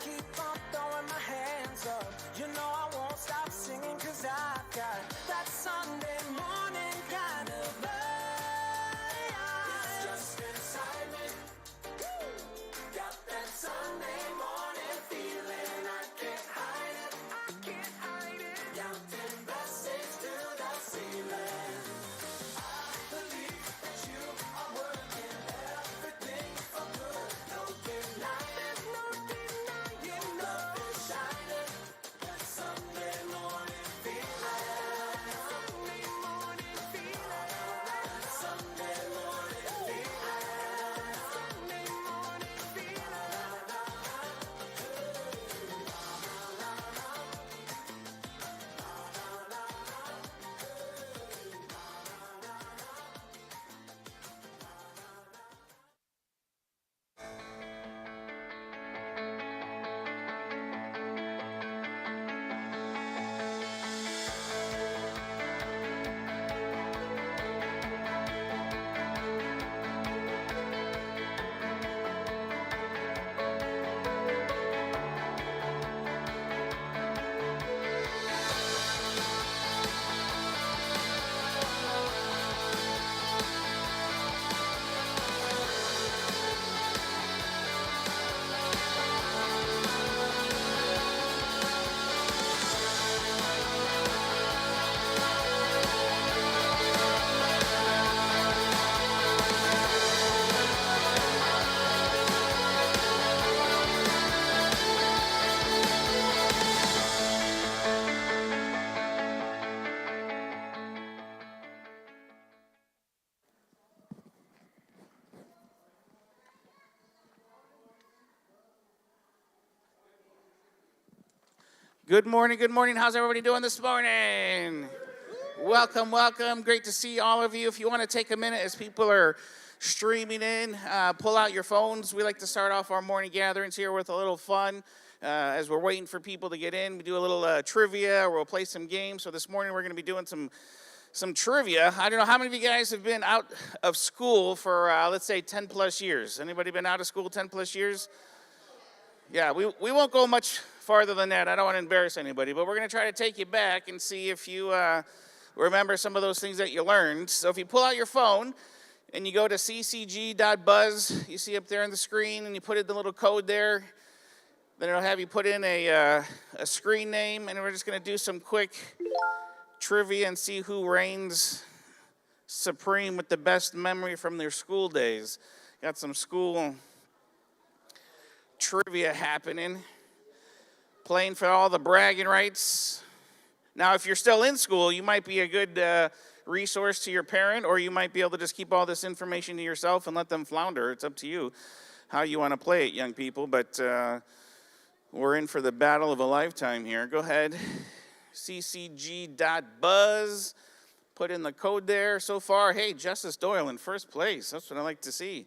keep on throwing my hands up. You know I won't stop singing, 'cause I've got that Sunday morning kind of vibe. It's just inside me. Got that Sunday morning feeling. I can't hide it. I can't hide it. Counting blessings to the ceiling. I believe that you are working everything for good. No denying, no denying, love is shining. That Sunday morning feeling. Sunday morning feeling. Sunday morning feeling. Sunday morning feeling. Good morning, good morning. How's everybody doing this morning? Welcome, welcome. Great to see all of you. If you want to take a minute as people are streaming in, pull out your phones. We like to start off our morning gatherings here with a little fun. As we're waiting for people to get in, we do a little trivia, or we'll play some games. So this morning we're going to be doing some trivia. I don't know how many of you guys have been out of school for, let's say, 10 plus years. Anybody been out of school 10 plus years? Yeah, we won't go much farther than that. I don't want to embarrass anybody, but we're going to try to take you back and see if you remember some of those things that you learned. So if you pull out your phone and you go to ccg.buzz, you see up there on the screen, and you put in the little code there, then it'll have you put in a screen name, and we're just going to do some quick trivia and see who reigns supreme with the best memory from their school days. Got some school trivia happening, playing for all the bragging rights. Now, if you're still in school, you might be a good resource to your parent, or you might be able to just keep all this information to yourself and let them flounder. It's up to you how you want to play it, young people, but we're in for the battle of a lifetime here. Go ahead, ccg.buzz, put in the code there. So far, hey, Justice Doyle in first place. That's what I like to see.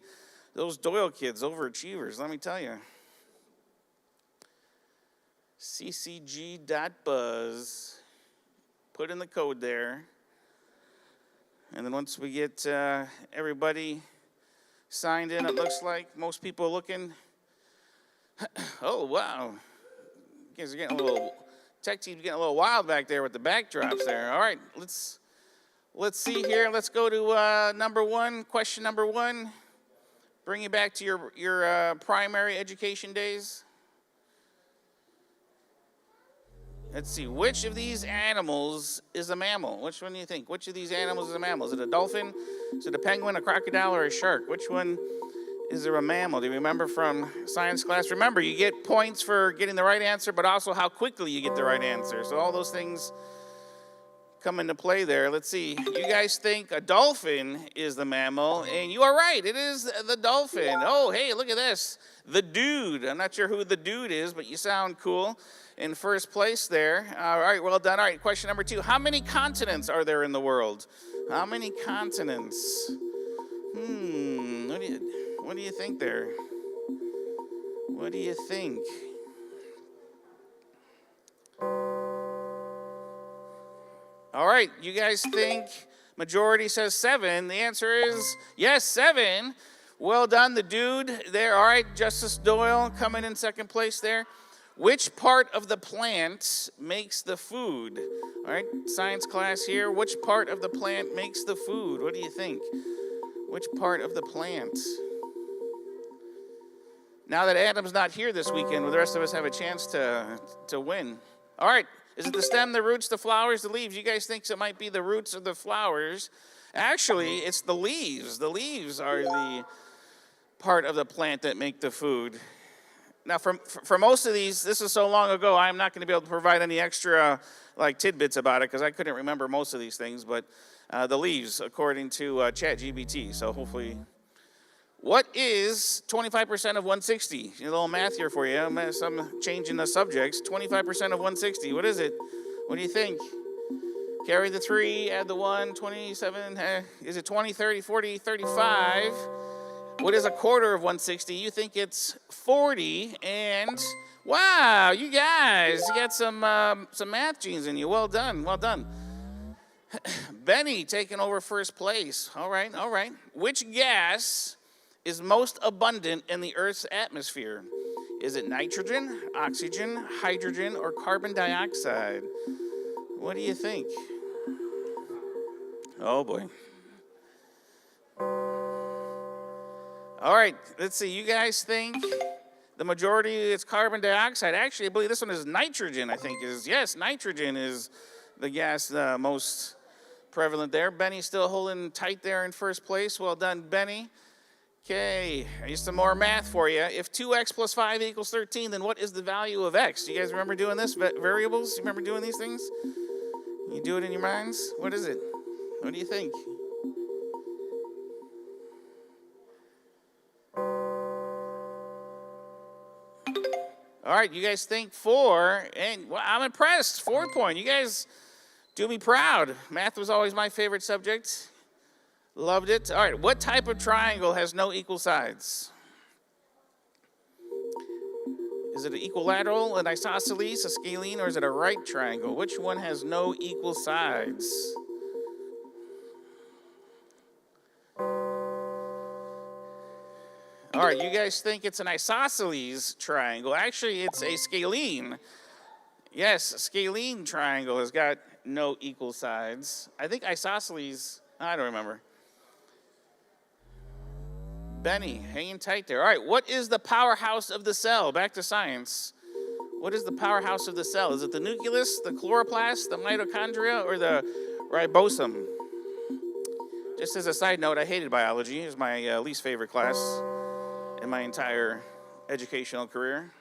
Those Doyle kids, overachievers, let me tell you. ccg.buzz, put in the code there, and then once we get everybody signed in, it looks like most people are looking. Oh, wow. You guys are getting a little, tech team's getting a little wild back there with the backdrops there. All right, let's see here. Let's go to number one, question number one. Bring you back to your primary education days. Let's see, which of these animals is a mammal? Which one do you think? Which of these animals is a mammal? Is it a dolphin? Is it a penguin, a crocodile, or a shark? Which one is there a mammal? Do you remember from science class? Remember, you get points for getting the right answer, but also how quickly you get the right answer. So all those things come into play there. Let's see. You guys think a dolphin is the mammal, and you are right. It is the dolphin. Oh, hey, look at this. The dude. I'm not sure who the dude is, but you sound cool. In first place there. All right, well done. All right, question number two. How many continents are there in the world? How many continents? What do you think there? What do you think? All right, you guys think majority says 7. The answer is yes, 7. Well done, the dude there. All right, Justice Doyle coming in second place there. Which part of the plant makes the food? All right, science class here. Which part of the plant makes the food? What do you think? Which part of the plant? Now that Adam's not here this weekend, will the rest of us have a chance to win? All right, is it the stem, the roots, the flowers, the leaves? You guys think it might be the roots or the flowers? Actually, it's the leaves. The leaves are the part of the plant that make the food. Now, for most of these, this is so long ago, I'm not going to be able to provide any extra tidbits about it because I couldn't remember most of these things. But the leaves, according to ChatGPT. So hopefully, what is 25% of 160? A little math here for you. Some changing the subjects. 25% of 160. What is it? What do you think? Carry the 3, add the 1, 27. Is it 20, 30, 40, 35? What is a quarter of 160? You think it's 40, and wow, you guys, you got some math genes in you. Well done, well done. Benny taking over first place. All right, all right. Which gas is most abundant in the Earth's atmosphere? Is it nitrogen, oxygen, hydrogen, or carbon dioxide? What do you think? Oh boy. All right, let's see. You guys think the majority is carbon dioxide. Actually, I believe this one is nitrogen, Yes, nitrogen is the gas most prevalent there. Benny's still holding tight there in first place. Well done, Benny. Okay, here's some more math for you. If 2x plus 5 equals 13, then what is the value of x? Do you guys remember doing this? Variables? You remember doing these things? You do it in your minds? What is it? What do you think? All right, you guys think 4, and well, I'm impressed. 4 point. You guys do me proud. Math was always my favorite subject. Loved it. All right, what type of triangle has no equal sides? Is it an equilateral, an isosceles, a scalene, or is it a right triangle? Which one has no equal sides? All right, you guys think it's an isosceles triangle. Actually, it's a scalene. Yes, a scalene triangle has got no equal sides. I think isosceles, I don't remember. Benny, hanging tight there. All right, what is the powerhouse of the cell? Back to science. What is the powerhouse of the cell? Is it the nucleus, the chloroplast, the mitochondria, or the ribosome? Just as a side note, I hated biology. It was my least favorite class in my entire educational career.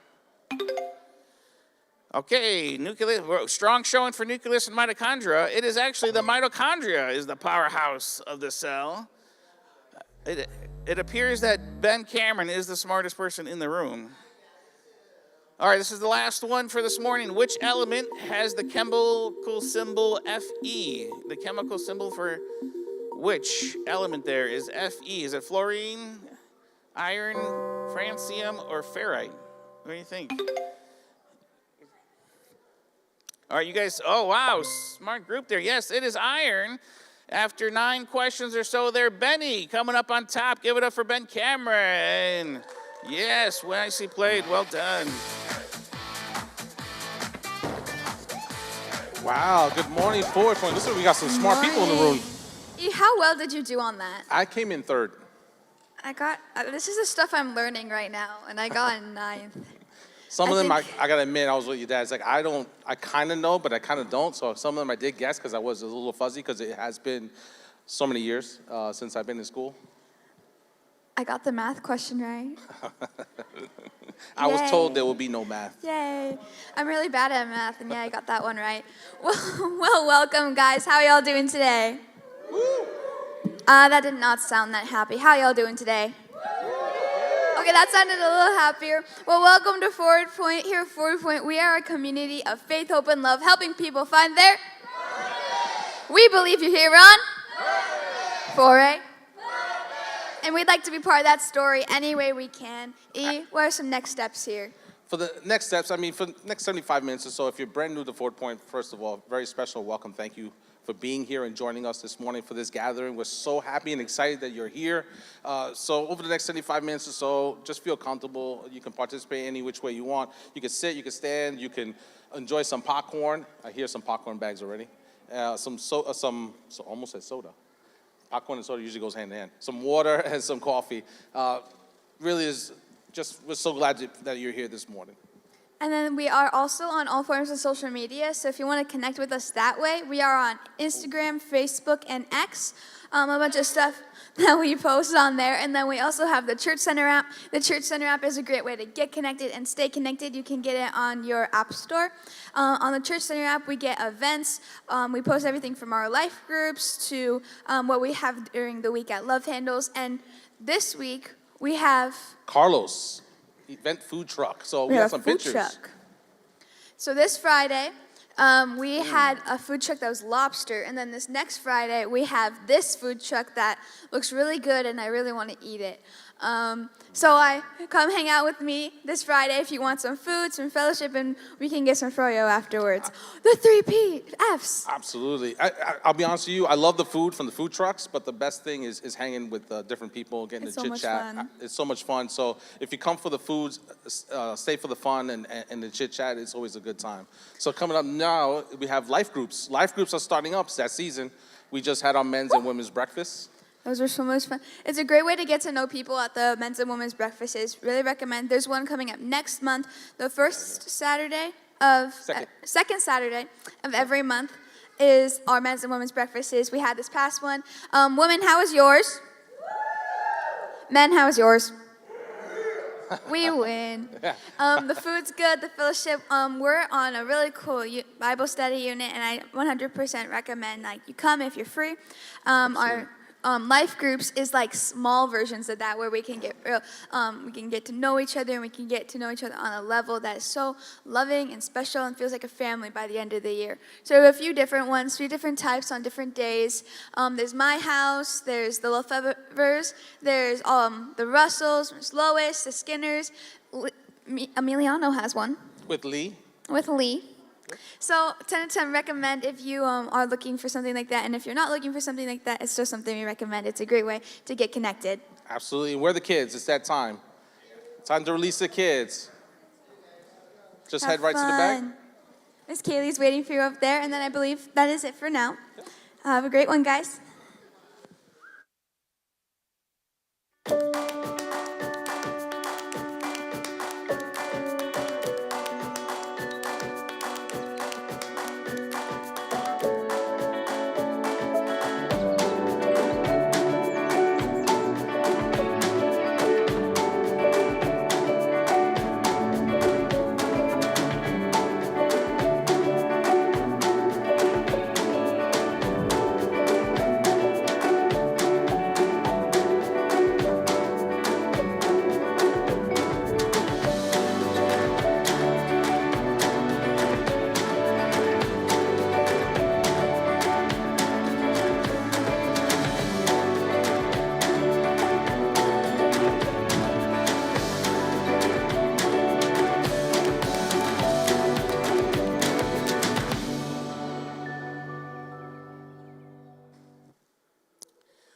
Okay, nucleus, strong showing for nucleus and mitochondria. It is actually the mitochondria is the powerhouse of the cell. It appears that Ben Cameron is the smartest person in the room. All right, this is the last one for this morning. Which element has the chemical symbol Fe? The chemical symbol for which element there is Fe? Is it fluorine, iron, francium, or ferrite? What do you think? All right, you guys, oh, wow, smart group there. Yes, it is iron. After 9 questions or so there, Benny coming up on top. Give it up for Ben Cameron. Yes, nicely played. Well done. Wow, good morning, 4 point. Listen, we got some smart people in the room. How well did you do on that? I came in 3rd. This is the stuff I'm learning right now, and I got a 9th. Some of them, I gotta admit, I was with your dad. It's like, I kind of know, but I kind of don't. So some of them I did guess because I was a little fuzzy because it has been so many years since I've been in school. I got the math question right. I was told there will be no math. Yay. I'm really bad at math, and yeah, I got that one right. Well, welcome, guys. How y'all doing today? That did not sound that happy. How y'all doing today? Okay, that sounded a little happier. Well, welcome to Forward Point. Here at Forward Point, we are a community of faith, hope, and love, helping people find their... We believe you're here, Ron. Foray. And we'd like to be part of that story any way we can. What are some next steps here? For the next steps, for the next 75 minutes or so, if you're brand new to Forward Point, first of all, very special welcome. Thank you for being here and joining us this morning for this gathering. We're so happy and excited that you're here. So over the next 75 minutes or so, just feel comfortable. You can participate any which way you want. You can sit, you can stand, you can enjoy some popcorn. I hear some popcorn bags already. Almost said soda. Popcorn and soda usually goes hand in hand. Some water and some coffee. Really is just, we're so glad that you're here this morning. And then we are also on all forms of social media, so if you want to connect with us that way, we are on Instagram, Facebook, and X. A bunch of stuff that we post on there. And then we also have the Church Center app. The Church Center app is a great way to get connected and stay connected. You can get it on your app store. On the Church Center app, we get events. We post everything from our life groups to what we have during the week at Love Handles. And this week, we have Carlos, event food truck. So we have some food pictures. Truck. So this Friday, we had a food truck that was lobster, and then this next Friday, we have this food truck that looks really good, and I really want to eat it. So come hang out with me this Friday if you want some food, some fellowship, and we can get some froyo afterwards. The 3 F's. Absolutely. I'll be honest with you, I love the food from the food trucks, but the best thing is hanging with different people, getting It's to so chit much chat. fun. It's so much fun. So if you come for the foods, stay for the fun and the chit chat. It's always a good time. So coming up now, we have life groups. Life groups are starting up that season. We just had our men's and women's breakfast. Those were so much fun. It's a great way to get to know people at the men's and women's breakfasts. Really recommend. There's one coming up next month, the second Saturday of every month is our men's and women's breakfasts. We had this past one. Women, how was yours? Men, how was yours? We win. The food's good, the fellowship. We're on a really cool Bible study unit, and I 100% recommend you come if you're free. Our life groups is like small versions of that, where we can get to know each other, and we can get to know each other on a level that is so loving and special and feels like a family by the end of the year. So we have a few different ones, 3 different types on different days. There's My House, there's the Lefevres, there's the Russells, there's Lois, the Skinners. Emiliano has one. With Lee. With Lee. So 10 out of 10 recommend if you are looking for something like that. And if you're not looking for something like that, it's still something we recommend. It's a great way to get connected. Absolutely. And where are the kids? It's that time. Time to release the kids. Just head right to the back. Miss Kaylee's waiting for you up there. And then I believe that is it for now. Have a great one, guys.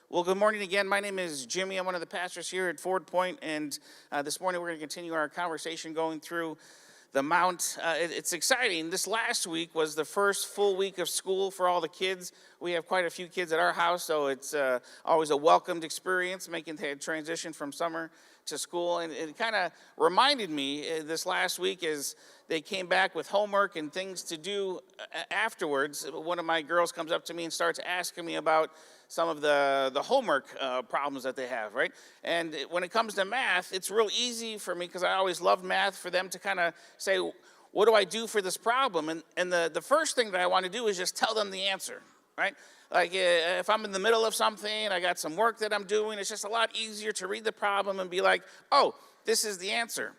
Well, good morning again. My name is Jimmy. I'm one of the pastors here at Ford Point, and this morning we're going to continue our conversation going through the Mount. It's exciting. This last week was the first full week of school for all the kids. We have quite a few kids at our house, so it's always a welcomed experience making the transition from summer to school. And it kind of reminded me this last week as they came back with homework and things to do afterwards. One of my girls comes up to me and starts asking me about some of the homework problems that they have, right? And when it comes to math, it's real easy for me, because I always loved math, for them to kind of say, what do I do for this problem? And the first thing that I want to do is just tell them the answer, right? Like if I'm in the middle of something, I got some work that I'm doing, it's just a lot easier to read the problem and be like, oh, this is the answer.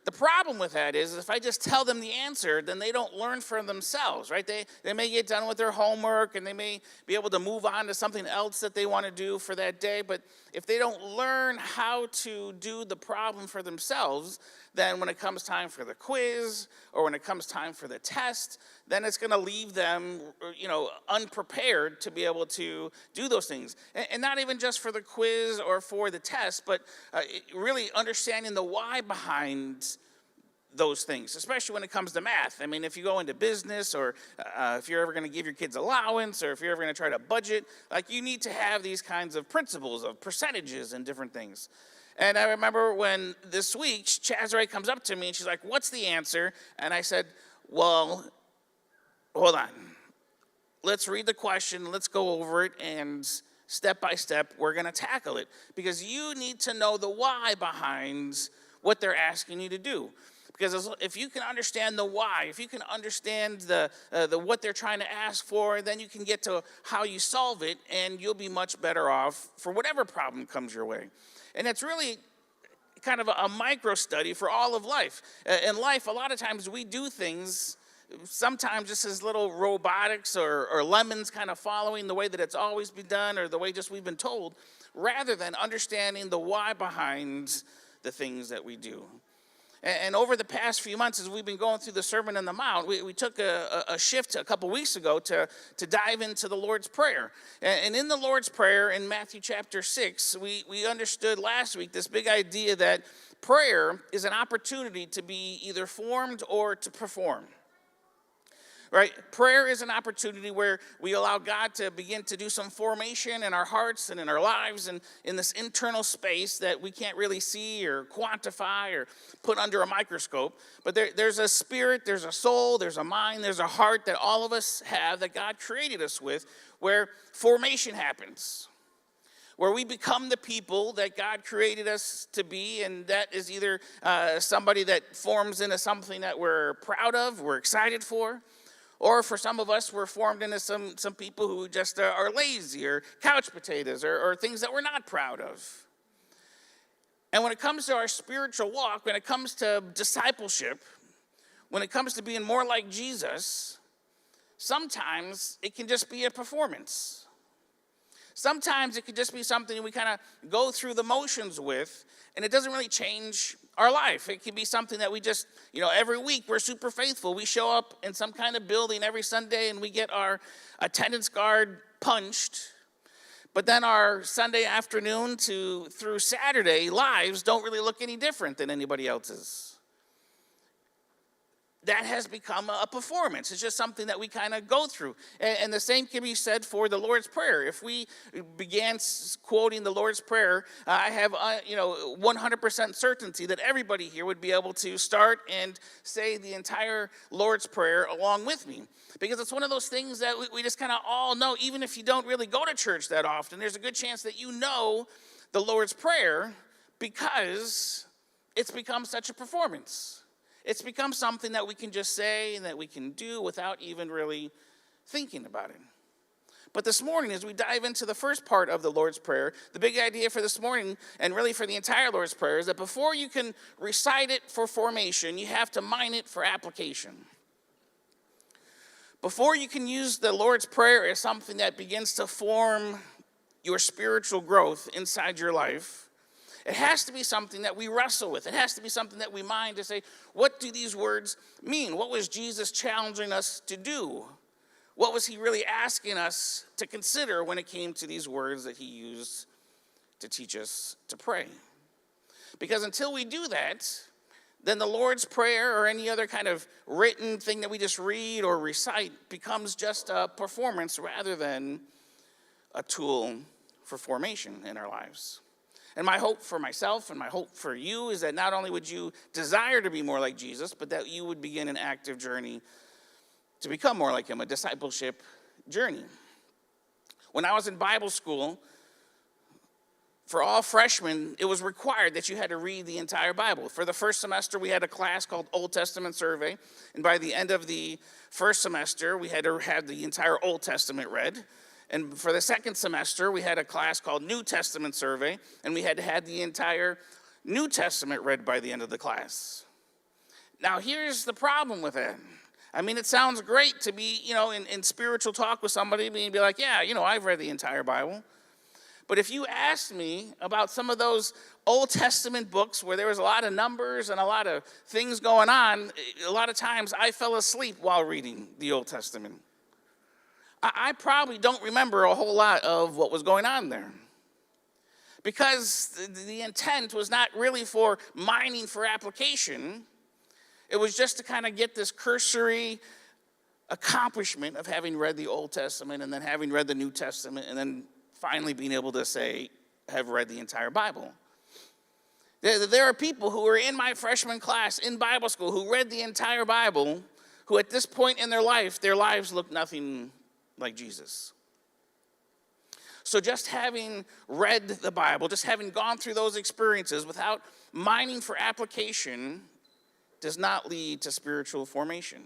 The problem with that is if I just tell them the answer, then they don't learn for themselves, right? They may get done with their homework, and they may be able to move on to something else that they want to do for that day. But if they don't learn how to do the problem for themselves, then when it comes time for the quiz or when it comes time for the test, then it's going to leave them, unprepared to be able to do those things. And not even just for the quiz or for the test, but really understanding the why behind those things, especially when it comes to math. I mean, if you go into business or if you're ever going to give your kids allowance or if you're ever going to try to budget, like you need to have these kinds of principles of percentages and different things. And I remember when this week, Chazray comes up to me and she's like, what's the answer? And I said, well, hold on. Let's read the question. Let's go over it. And step by step, we're going to tackle it. Because you need to know the why behind what they're asking you to do. Because if you can understand the why, if you can understand the what they're trying to ask for, then you can get to how you solve it, and you'll be much better off for whatever problem comes your way. And it's really kind of a micro study for all of life. In life, a lot of times we do things, sometimes just as little robotics or lemons kind of following the way that it's always been done or the way just we've been told, rather than understanding the why behind the things that we do. And over the past few months, as we've been going through the Sermon on the Mount, we took a shift a couple weeks ago to dive into the Lord's Prayer. And in the Lord's Prayer in Matthew chapter 6, we understood last week this big idea that prayer is an opportunity to be either formed or to perform. Right? Prayer is an opportunity where we allow God to begin to do some formation in our hearts and in our lives and in this internal space that we can't really see or quantify or put under a microscope. But there's a spirit, there's a soul, there's a mind, there's a heart that all of us have that God created us with, where formation happens. Where we become the people that God created us to be, and that is either somebody that forms into something that we're proud of, we're excited for, or for some of us, we're formed into some people who just are lazy or couch potatoes or things that we're not proud of. And when it comes to our spiritual walk, when it comes to discipleship, when it comes to being more like Jesus, sometimes it can just be a performance. Sometimes it could just be something we kind of go through the motions with, and it doesn't really change our life. It can be something that we just, every week we're super faithful. We show up in some kind of building every Sunday and we get our attendance card punched. But then our Sunday afternoon through Saturday lives don't really look any different than anybody else's. That has become a performance. It's just something that we kind of go through. And the same can be said for the Lord's Prayer. If we began quoting the Lord's Prayer, I have 100% certainty that everybody here would be able to start and say the entire Lord's Prayer along with me. Because it's one of those things that we just kind of all know, even if you don't really go to church that often, there's a good chance that you know the Lord's Prayer because it's become such a performance. It's become something that we can just say and that we can do without even really thinking about it. But this morning, as we dive into the first part of the Lord's Prayer, the big idea for this morning, and really for the entire Lord's Prayer, is that before you can recite it for formation, you have to mine it for application. Before you can use the Lord's Prayer as something that begins to form your spiritual growth inside your life, it has to be something that we wrestle with. It has to be something that we mind to say, what do these words mean? What was Jesus challenging us to do? What was he really asking us to consider when it came to these words that he used to teach us to pray? Because until we do that, then the Lord's Prayer or any other kind of written thing that we just read or recite becomes just a performance rather than a tool for formation in our lives. And my hope for myself and my hope for you is that not only would you desire to be more like Jesus, but that you would begin an active journey to become more like him, a discipleship journey. When I was in Bible school, for all freshmen, it was required that you had to read the entire Bible. For the first semester, we had a class called Old Testament Survey. And by the end of the first semester, we had to have the entire Old Testament read. And for the second semester, we had a class called New Testament Survey, and we had to have the entire New Testament read by the end of the class. Now, here's the problem with it. I mean, it sounds great to be, in spiritual talk with somebody and be like, yeah, I've read the entire Bible. But if you asked me about some of those Old Testament books where there was a lot of numbers and a lot of things going on, a lot of times I fell asleep while reading the Old Testament. I probably don't remember a whole lot of what was going on there, because the intent was not really for mining for application. It was just to kind of get this cursory accomplishment of having read the Old Testament and then having read the New Testament and then finally being able to say, have read the entire Bible. There are people who were in my freshman class in Bible school who read the entire Bible, who at this point in their lives looked nothing like Jesus. So just having read the Bible, just having gone through those experiences without mining for application does not lead to spiritual formation.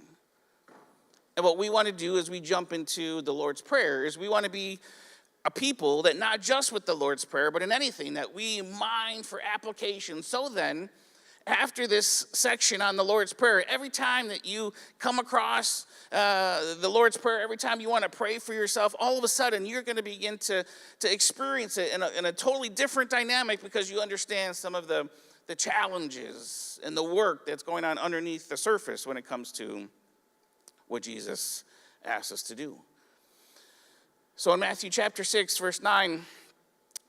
And what we want to do as we jump into the Lord's Prayer is we want to be a people that not just with the Lord's Prayer, but in anything that we mine for application. So then, after this section on the Lord's Prayer, every time that you come across the Lord's Prayer, every time you want to pray for yourself, all of a sudden you're going to begin to experience it in a totally different dynamic, because you understand some of the challenges and the work that's going on underneath the surface when it comes to what Jesus asks us to do. So in Matthew chapter 6, verse 9,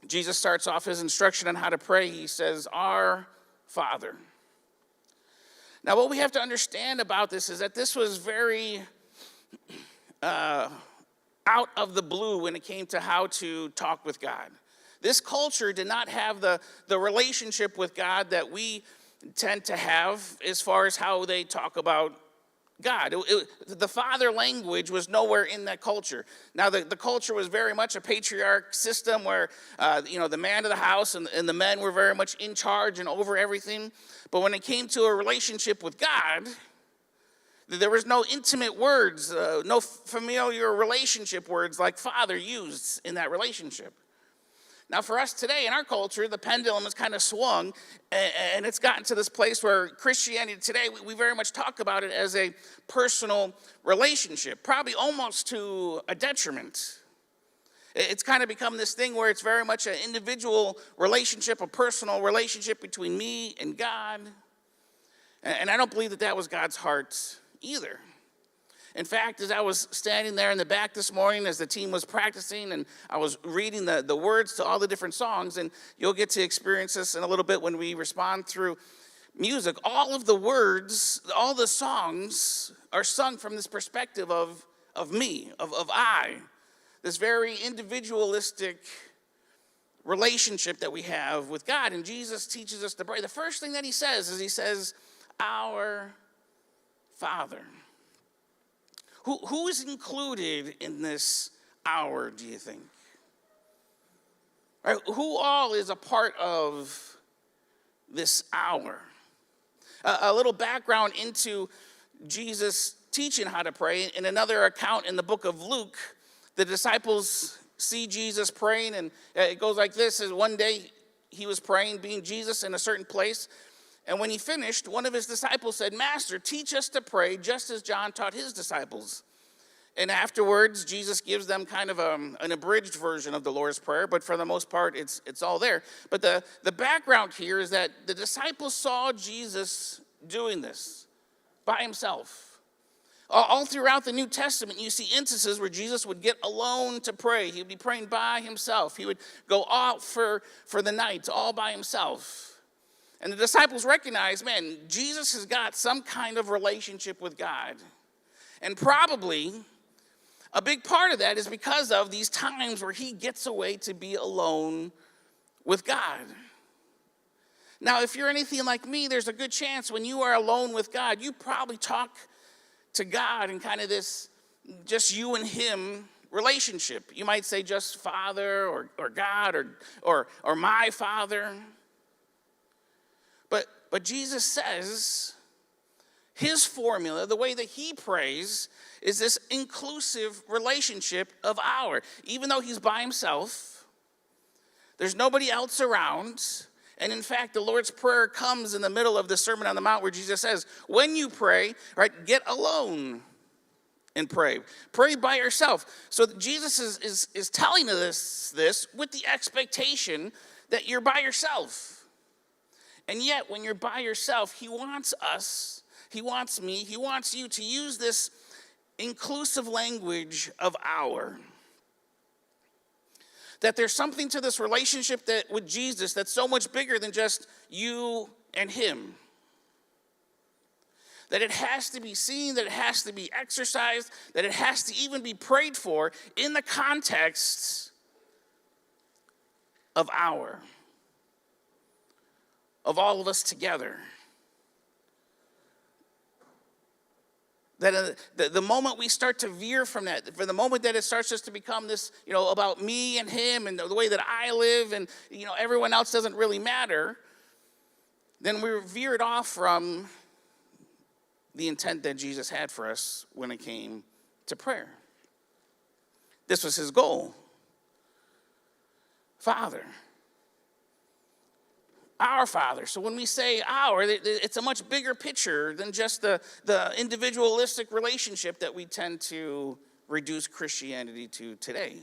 Jesus starts off his instruction on how to pray. He says, "Our Father." Now, what we have to understand about this is that this was very out of the blue when it came to how to talk with God. This culture did not have the relationship with God that we tend to have as far as how they talk about God. The father language was nowhere in that culture. Now, the culture was very much a patriarch system where, the man of the house and the men were very much in charge and over everything. But when it came to a relationship with God, there was no intimate words, no familiar relationship words like father used in that relationship. Now, for us today in our culture, the pendulum has kind of swung, and it's gotten to this place where Christianity today, we very much talk about it as a personal relationship, probably almost to a detriment. It's kind of become this thing where it's very much an individual relationship, a personal relationship between me and God. And I don't believe that was God's heart either. In fact, as I was standing there in the back this morning as the team was practicing, and I was reading the words to all the different songs, and you'll get to experience this in a little bit when we respond through music, all of the words, all the songs are sung from this perspective of me, of I, this very individualistic relationship that we have with God. And Jesus teaches us to pray. The first thing that he says, "Our Father." Who is included in this hour, do you think? Right, who all is a part of this hour? A little background into Jesus teaching how to pray. In another account in the book of Luke, the disciples see Jesus praying, and it goes like this: is one day he was praying, being Jesus, in a certain place. And when he finished, one of his disciples said, "Master, teach us to pray just as John taught his disciples." And afterwards, Jesus gives them kind of an abridged version of the Lord's Prayer, but for the most part, it's all there. But the background here is that the disciples saw Jesus doing this by himself. All throughout the New Testament, you see instances where Jesus would get alone to pray. He would be praying by himself. He would go out for the night all by himself. And the disciples recognized, man, Jesus has got some kind of relationship with God. And probably a big part of that is because of these times where he gets away to be alone with God. Now, if you're anything like me, there's a good chance when you are alone with God, you probably talk to God in kind of this just you and him relationship. You might say just Father or God or my Father. But Jesus says his formula, the way that he prays, is this inclusive relationship of our. Even though he's by himself, there's nobody else around. And in fact, the Lord's Prayer comes in the middle of the Sermon on the Mount where Jesus says, when you pray, right, get alone and pray. Pray by yourself. So Jesus is telling us this with the expectation that you're by yourself. And yet, when you're by yourself, he wants us, he wants me, he wants you to use this inclusive language of our. That there's something to this relationship that with Jesus that's so much bigger than just you and him. That it has to be seen, that it has to be exercised, that it has to even be prayed for in the context of our. Of all of us together. That the moment we start to veer from that, for the moment that it starts just to become this, about me and him and the way that I live and, everyone else doesn't really matter, then we're veered off from the intent that Jesus had for us when it came to prayer. This was his goal. Father. Our Father. So when we say our, it's a much bigger picture than just the individualistic relationship that we tend to reduce Christianity to today.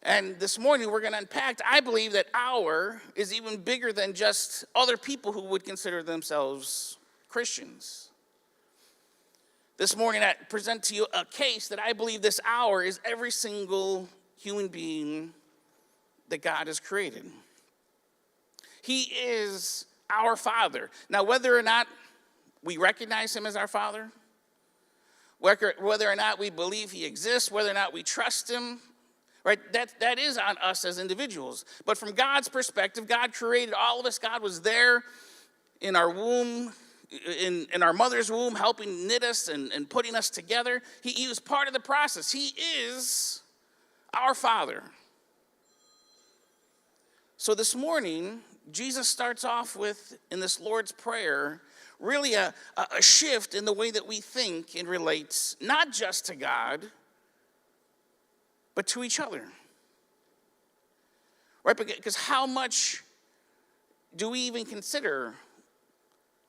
And this morning we're going to unpack, I believe that our is even bigger than just other people who would consider themselves Christians. This morning I present to you a case that I believe this our is every single human being that God has created. He is our Father. Now, whether or not we recognize him as our Father, whether or not we believe he exists, whether or not we trust him, right, that is on us as individuals. But from God's perspective, God created all of us. God was there in our womb, in our mother's womb, helping knit us and putting us together. He was part of the process. He is our Father. So this morning, Jesus starts off with, in this Lord's Prayer, really a shift in the way that we think and relate, not just to God, but to each other. Right? Because how much do we even consider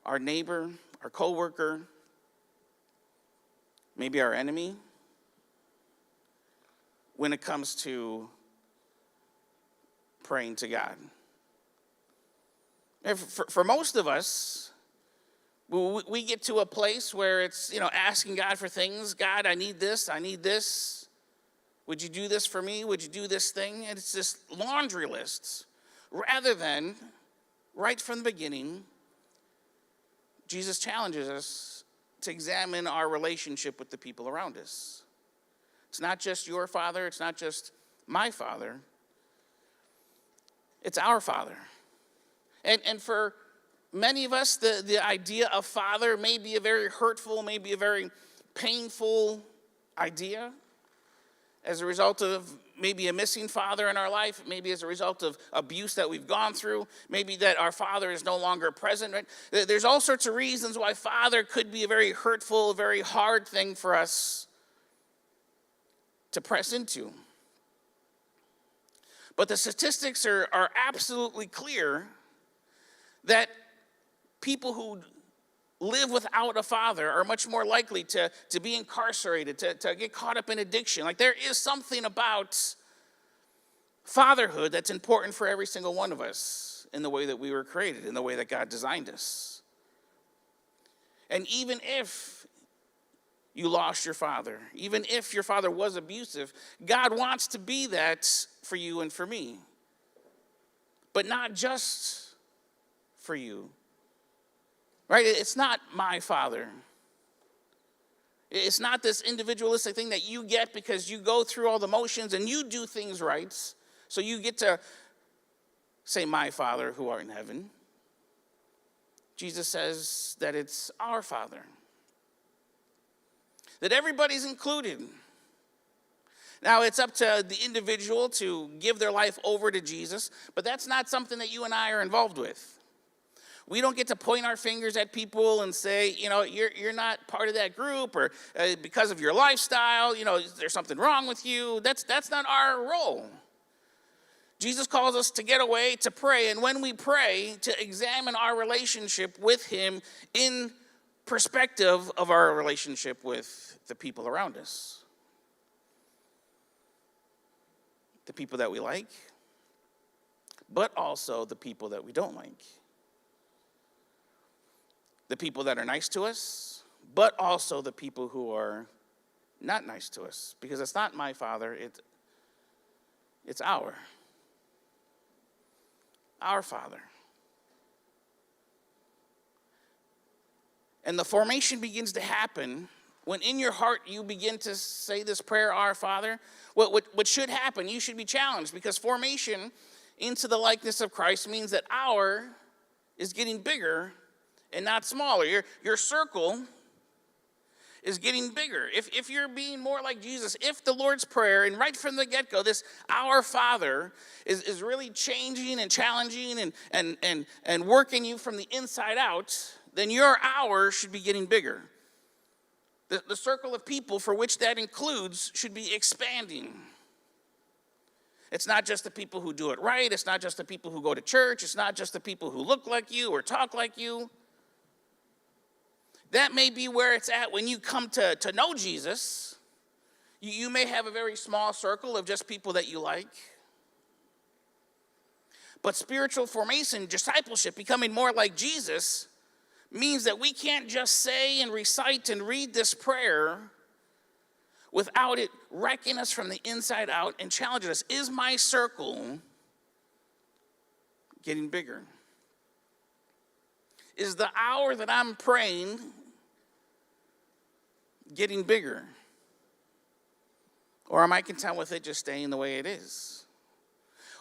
our neighbor, our coworker, maybe our enemy, when it comes to praying to God? For most of us, we get to a place where it's, asking God for things. God, I need this, I need this. Would you do this for me? Would you do this thing? And it's this laundry list. Rather than, right from the beginning, Jesus challenges us to examine our relationship with the people around us. It's not just your Father, it's not just my Father. It's our Father. And for many of us, the idea of father may be a very hurtful, maybe a very painful idea as a result of maybe a missing father in our life, maybe as a result of abuse that we've gone through, maybe that our father is no longer present. Right? There's all sorts of reasons why father could be a very hurtful, very hard thing for us to press into. But the statistics are absolutely clear that people who live without a father are much more likely to be incarcerated, to get caught up in addiction. Like there is something about fatherhood that's important for every single one of us in the way that we were created, in the way that God designed us. And even if you lost your father, even if your father was abusive, God wants to be that for you and for me. But not just for you, right? It's not my father. It's not this individualistic thing that you get because you go through all the motions and you do things right. So you get to say, my Father who art in heaven. Jesus says that it's our Father. That everybody's included. Now, it's up to the individual to give their life over to Jesus, but that's not something that you and I are involved with. We don't get to point our fingers at people and say, you're not part of that group, or because of your lifestyle, there's something wrong with you. That's not our role. Jesus calls us to get away, to pray, and when we pray, to examine our relationship with him in perspective of our relationship with the people around us. The people that we like, but also the people that we don't like. The people that are nice to us, but also the people who are not nice to us. Because it's not my Father, it's our Father. And the formation begins to happen when in your heart you begin to say this prayer, Our Father. What should happen, you should be challenged, because formation into the likeness of Christ means that our is getting bigger and not smaller. Your circle is getting bigger. If you're being more like Jesus, if the Lord's Prayer, and right from the get-go, this Our Father is really changing and challenging and working you from the inside out, then your hour should be getting bigger. The circle of people for which that includes should be expanding. It's not just the people who do it right. It's not just the people who go to church. It's not just the people who look like you or talk like you. That may be where it's at when you come to know Jesus. You may have a very small circle of just people that you like. But spiritual formation, discipleship, becoming more like Jesus, means that we can't just say and recite and read this prayer without it wrecking us from the inside out and challenging us. Is my circle getting bigger? Is the hour that I'm praying getting bigger? Or am I content with it just staying the way it is?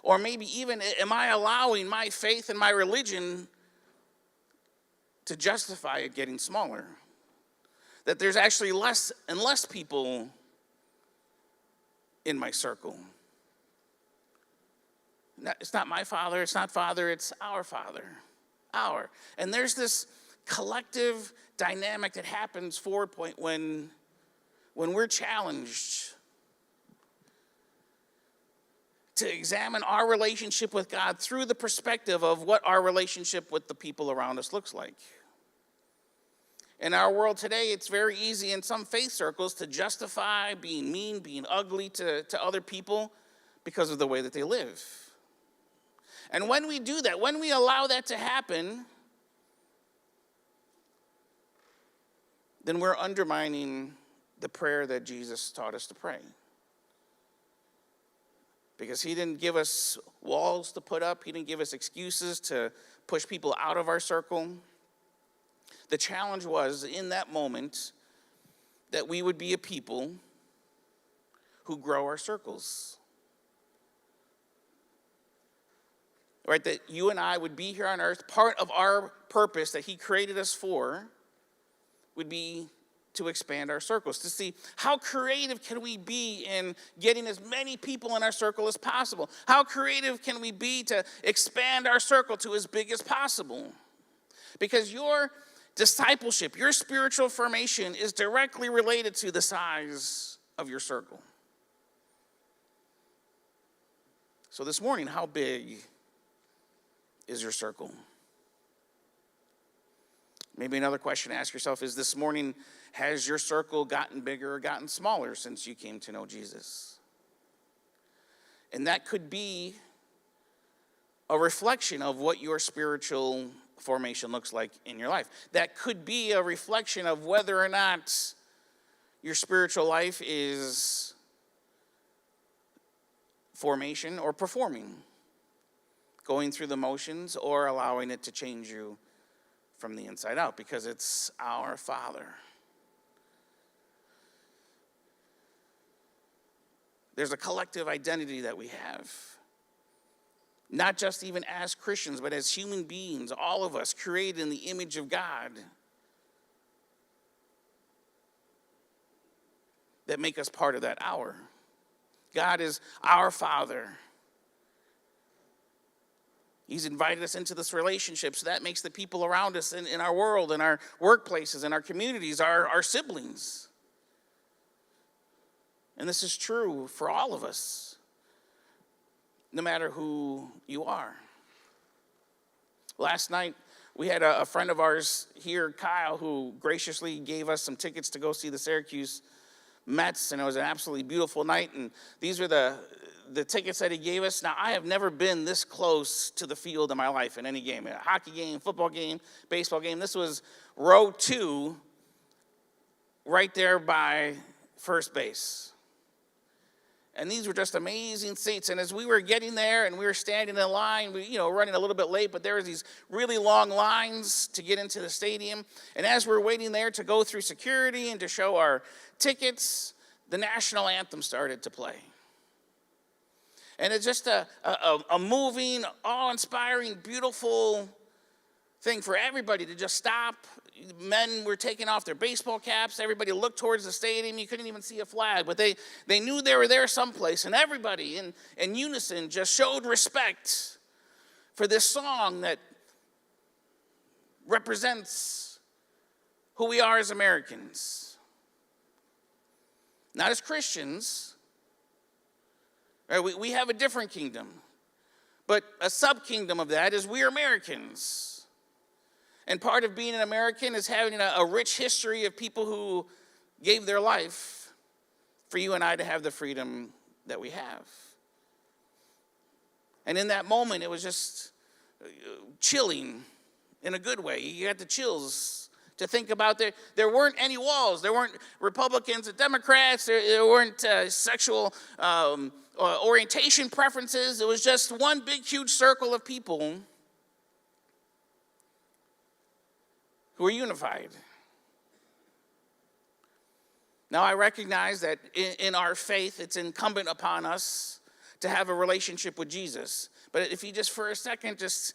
Or maybe even, am I allowing my faith and my religion to justify it getting smaller? That there's actually less and less people in my circle. It's not my Father, it's not Father, it's our Father. Our. And there's this collective dynamic that happens, Forward Point, when we're challenged to examine our relationship with God through the perspective of what our relationship with the people around us looks like. In our world today, it's very easy in some faith circles to justify being mean, being ugly to other people because of the way that they live. And when we do that, when we allow that to happen, then we're undermining the prayer that Jesus taught us to pray. Because he didn't give us walls to put up. He didn't give us excuses to push people out of our circle. The challenge was, in that moment, that we would be a people who grow our circles. Right? That you and I would be here on earth. Part of our purpose that he created us for would be to expand our circles, to see how creative can we be in getting as many people in our circle as possible. How creative can we be to expand our circle to as big as possible? Because your discipleship, your spiritual formation is directly related to the size of your circle. So this morning, how big is your circle? Maybe another question to ask yourself is, this morning, has your circle gotten bigger or gotten smaller since you came to know Jesus? And that could be a reflection of what your spiritual formation looks like in your life. That could be a reflection of whether or not your spiritual life is formation or performing, going through the motions or allowing it to change you from the inside out, because it's our Father. There's a collective identity that we have. Not just even as Christians, but as human beings, all of us created in the image of God, that make us part of that hour. God is our Father. He's invited us into this relationship, so that makes the people around us in our world, in our workplaces, in our communities, our siblings. And this is true for all of us, no matter who you are. Last night, We had a friend of ours here, Kyle, who graciously gave us some tickets to go see the Syracuse Mets, and it was an absolutely beautiful night. And these were the tickets that he gave us. Now, I have never been this close to the field in my life in any game, a hockey game, football game, baseball game. This was row 2, right there by first base. And these were just amazing seats. And as we were getting there and we were standing in line, running a little bit late, but there was these really long lines to get into the stadium. And as we're waiting there to go through security and to show our tickets, the national anthem started to play. And it's just a moving, awe-inspiring, beautiful thing for everybody to just stop. Men were taking off their baseball caps. Everybody looked towards the stadium. You couldn't even see a flag, but they knew they were there someplace. And everybody in unison just showed respect for this song that represents who we are as Americans. Not as Christians. Right? We have a different kingdom. But a sub-kingdom of that is we are Americans. And part of being an American is having a rich history of people who gave their life for you and I to have the freedom that we have. And in that moment, it was just chilling in a good way. You got the chills to think about there weren't any walls. There weren't Republicans and Democrats. There weren't sexual orientation preferences. It was just one big, huge circle of people who are unified. Now, I recognize that in our faith, it's incumbent upon us to have a relationship with Jesus. But if you just for a second, just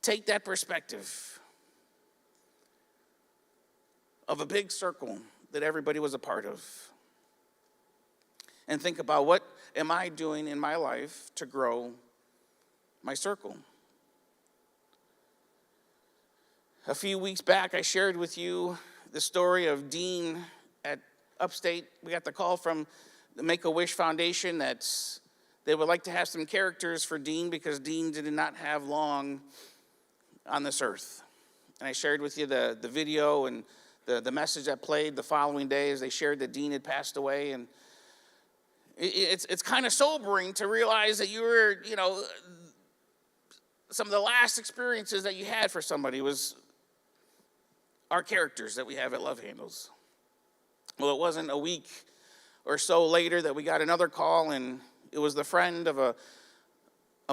take that perspective of a big circle that everybody was a part of, and think about what am I doing in my life to grow my circle. A few weeks back, I shared with you the story of Dean at Upstate. We got the call from the Make-A-Wish Foundation that they would like to have some characters for Dean because Dean did not have long on this earth. And I shared with you the video and the message that played the following day as they shared that Dean had passed away. And it's kind of sobering to realize that you were, some of the last experiences that you had for somebody was our characters that we have at Love Handles. Well, it wasn't a week or so later that we got another call, and it was the friend of a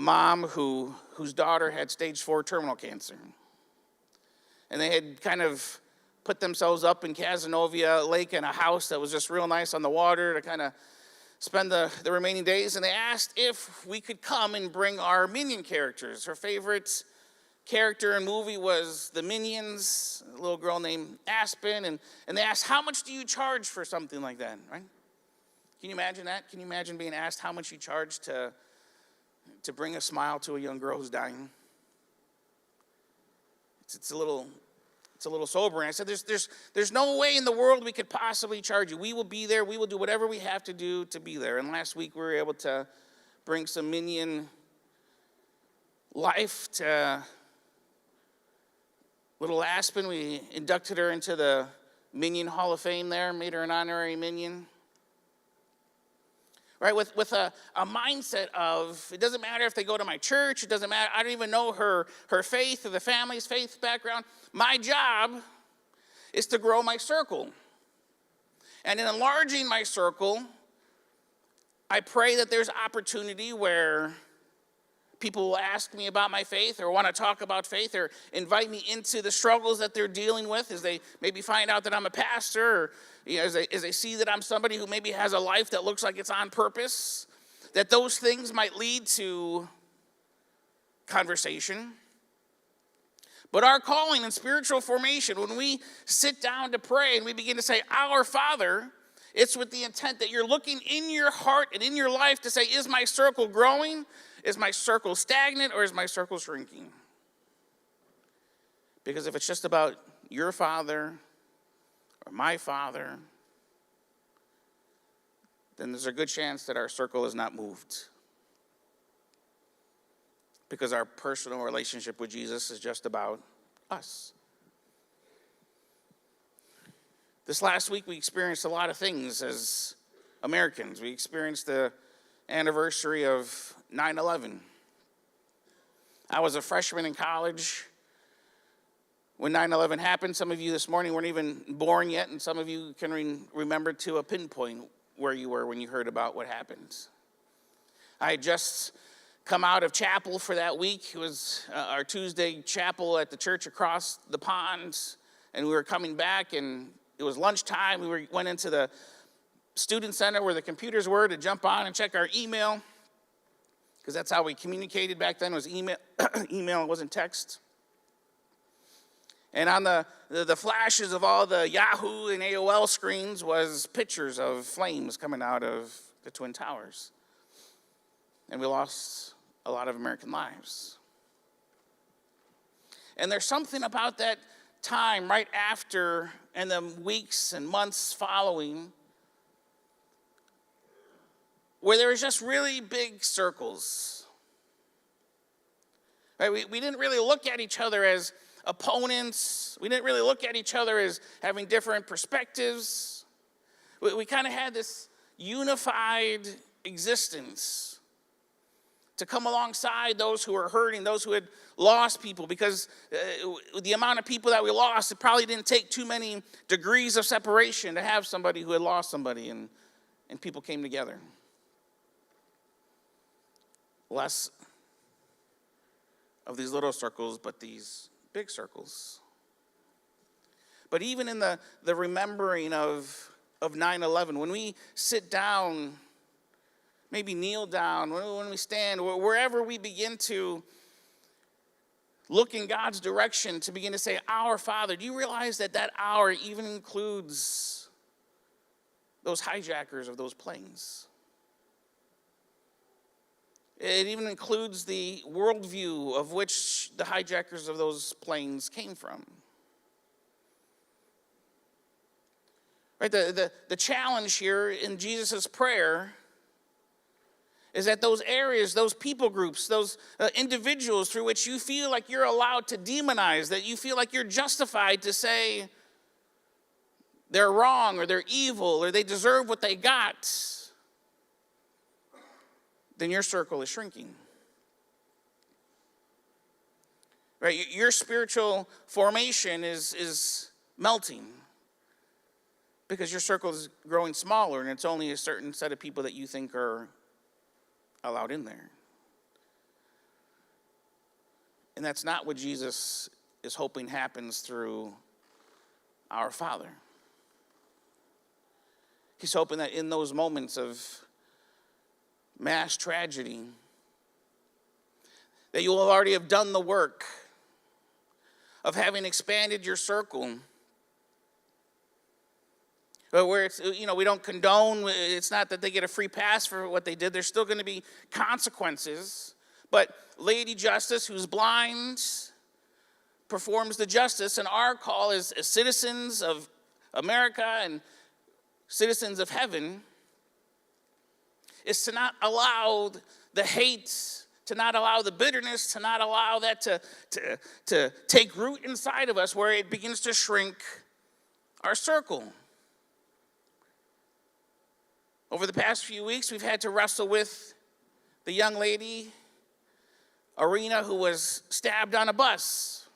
mom whose daughter had stage 4 terminal cancer. And they had kind of put themselves up in Cazenovia Lake in a house that was just real nice on the water to kind of spend the remaining days. And they asked if we could come and bring our Minion characters. Her favorite character in movie was the Minions, a little girl named Aspen, and they asked, how much do you charge for something like that, right? Can you imagine that? Can you imagine being asked how much you charge to bring a smile to a young girl who's dying? It's a little sobering. I said, there's no way in the world we could possibly charge you. We will be there. We will do whatever we have to do to be there. And last week we were able to bring some Minion life to little Aspen. We inducted her into the Minion Hall of Fame there, made her an honorary Minion. Right, with a mindset of, it doesn't matter if they go to my church, it doesn't matter, I don't even know her faith or the family's faith background. My job is to grow my circle. And in enlarging my circle, I pray that there's opportunity where people will ask me about my faith or want to talk about faith or invite me into the struggles that they're dealing with as they maybe find out that I'm a pastor or as they see that I'm somebody who maybe has a life that looks like it's on purpose, that those things might lead to conversation. But our calling and spiritual formation, when we sit down to pray and we begin to say, Our Father, it's with the intent that you're looking in your heart and in your life to say, is my circle growing? Is my circle stagnant, or is my circle shrinking? Because if it's just about your father or my father, then there's a good chance that our circle is not moved. because our personal relationship with Jesus is just about us. This last week, we experienced a lot of things as Americans. We experienced the anniversary of 9/11. I was a freshman in college when 9/11 happened. Some of you this morning weren't even born yet, and some of you can remember to a pinpoint where you were when you heard about what happened. I had just come out of chapel for that week. It was our Tuesday chapel at the church across the pond, and we were coming back, and it was lunchtime. We went into the student center where the computers were to jump on and check our email, because that's how we communicated back then, was email. Email, it wasn't text. And on the flashes of all the Yahoo and AOL screens was pictures of flames coming out of the Twin Towers. And we lost a lot of American lives. And there's something about that time right after and the weeks and months following where there was just really big circles. Right? We didn't really look at each other as opponents. We didn't really look at each other as having different perspectives. We kind of had this unified existence to come alongside those who were hurting, those who had lost people, because the amount of people that we lost, it probably didn't take too many degrees of separation to have somebody who had lost somebody, and people came together. Less of these little circles, but these big circles. But even in the remembering of 9/11, when we sit down, maybe kneel down, when we stand, wherever we begin to look in God's direction to begin to say, Our Father, do you realize that that hour even includes those hijackers of those planes? It even includes the worldview of which the hijackers of those planes came from. Right? The challenge here in Jesus' prayer is that those areas, those people groups, those individuals through which you feel like you're allowed to demonize, that you feel like you're justified to say they're wrong or they're evil or they deserve what they got, then your circle is shrinking. Right? Your spiritual formation is melting because your circle is growing smaller and it's only a certain set of people that you think are allowed in there. And that's not what Jesus is hoping happens through our Father. He's hoping that in those moments of mass tragedy, that you will already have done the work of having expanded your circle. But where it's, we don't condone, it's not that they get a free pass for what they did. There's still going to be consequences. But Lady Justice, who's blind, performs the justice, and our call as citizens of America and citizens of heaven is to not allow the hate, to not allow the bitterness, to not allow that to take root inside of us where it begins to shrink our circle. Over the past few weeks, we've had to wrestle with the young lady, Irina, who was stabbed on a bus.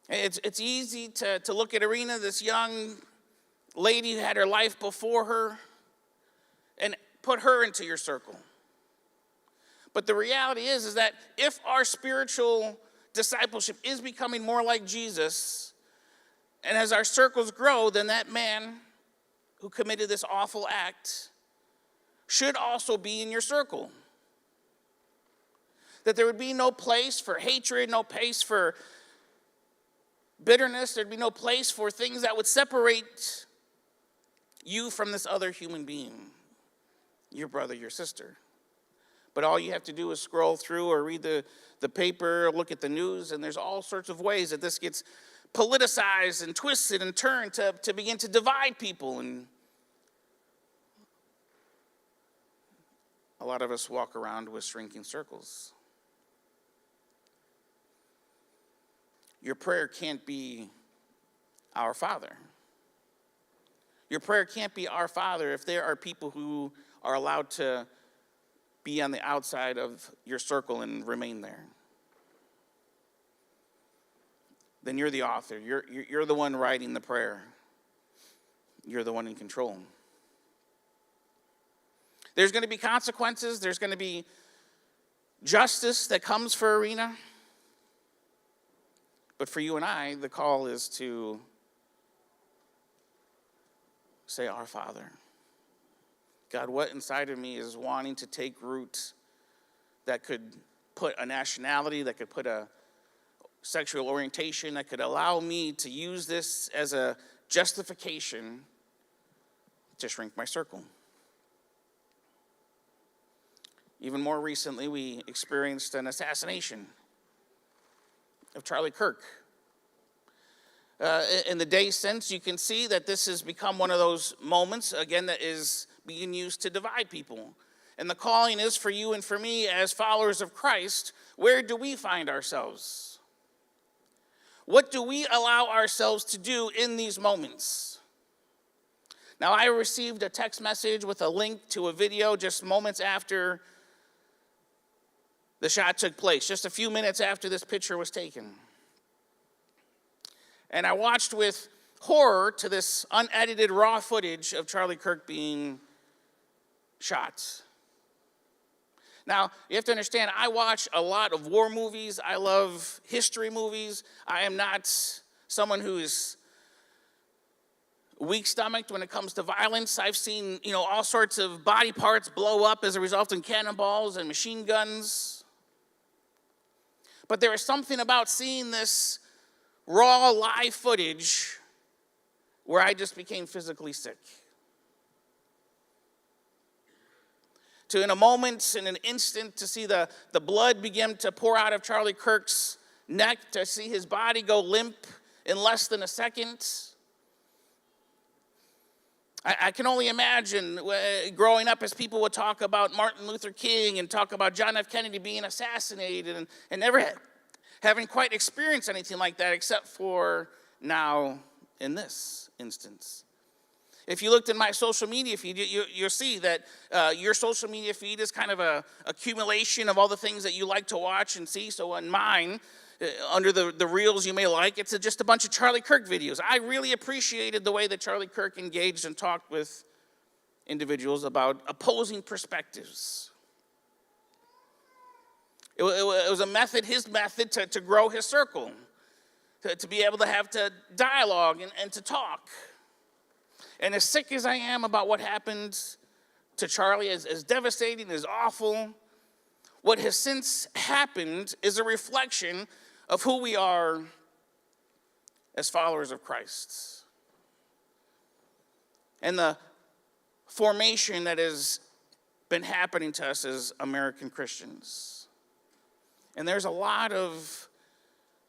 It's easy to look at Irina, this young lady who had her life before her, and put her into your circle. But the reality is that if our spiritual discipleship is becoming more like Jesus, and as our circles grow, then that man who committed this awful act should also be in your circle. That there would be no place for hatred, no place for bitterness, there'd be no place for things that would separate you from this other human being, your brother, your sister. But all you have to do is scroll through or read the paper, look at the news, and there's all sorts of ways that this gets politicized and twisted and turned to begin to divide people. And a lot of us walk around with shrinking circles. Your prayer can't be our Father. Your prayer can't be our Father if there are people who are allowed to be on the outside of your circle and remain there. Then you're the author. You're the one writing the prayer. You're the one in control. There's going to be consequences. There's going to be justice that comes for Arena. But for you and I, the call is to say, Our Father. God, what inside of me is wanting to take root that could put a nationality, that could put a sexual orientation, that could allow me to use this as a justification to shrink my circle. Even more recently, we experienced an assassination of Charlie Kirk. In the days since, you can see that this has become one of those moments, again, that is being used to divide people. And the calling is for you and for me as followers of Christ, where do we find ourselves? What do we allow ourselves to do in these moments? Now, I received a text message with a link to a video just moments after the shot took place, just a few minutes after this picture was taken. And I watched with horror to this unedited raw footage of Charlie Kirk being shot. Now, you have to understand, I watch a lot of war movies. I love history movies. I am not someone who is weak-stomached when it comes to violence. I've seen, all sorts of body parts blow up as a result of cannonballs and machine guns. But there is something about seeing this raw, live footage where I just became physically sick. To, in a moment, in an instant, to see the blood begin to pour out of Charlie Kirk's neck, to see his body go limp in less than a second. I can only imagine growing up as people would talk about Martin Luther King and talk about John F. Kennedy being assassinated and never having quite experienced anything like that except for now in this instance. If you looked in my social media feed, you'll see that your social media feed is kind of a accumulation of all the things that you like to watch and see. So on mine, under the reels you may like, it's just a bunch of Charlie Kirk videos. I really appreciated the way that Charlie Kirk engaged and talked with individuals about opposing perspectives. It was a method, his method, to grow his circle, to be able to have to dialogue and to talk. And as sick as I am about what happened to Charlie, as devastating, as awful, what has since happened is a reflection of who we are as followers of Christ. And the formation that has been happening to us as American Christians. And there's a lot of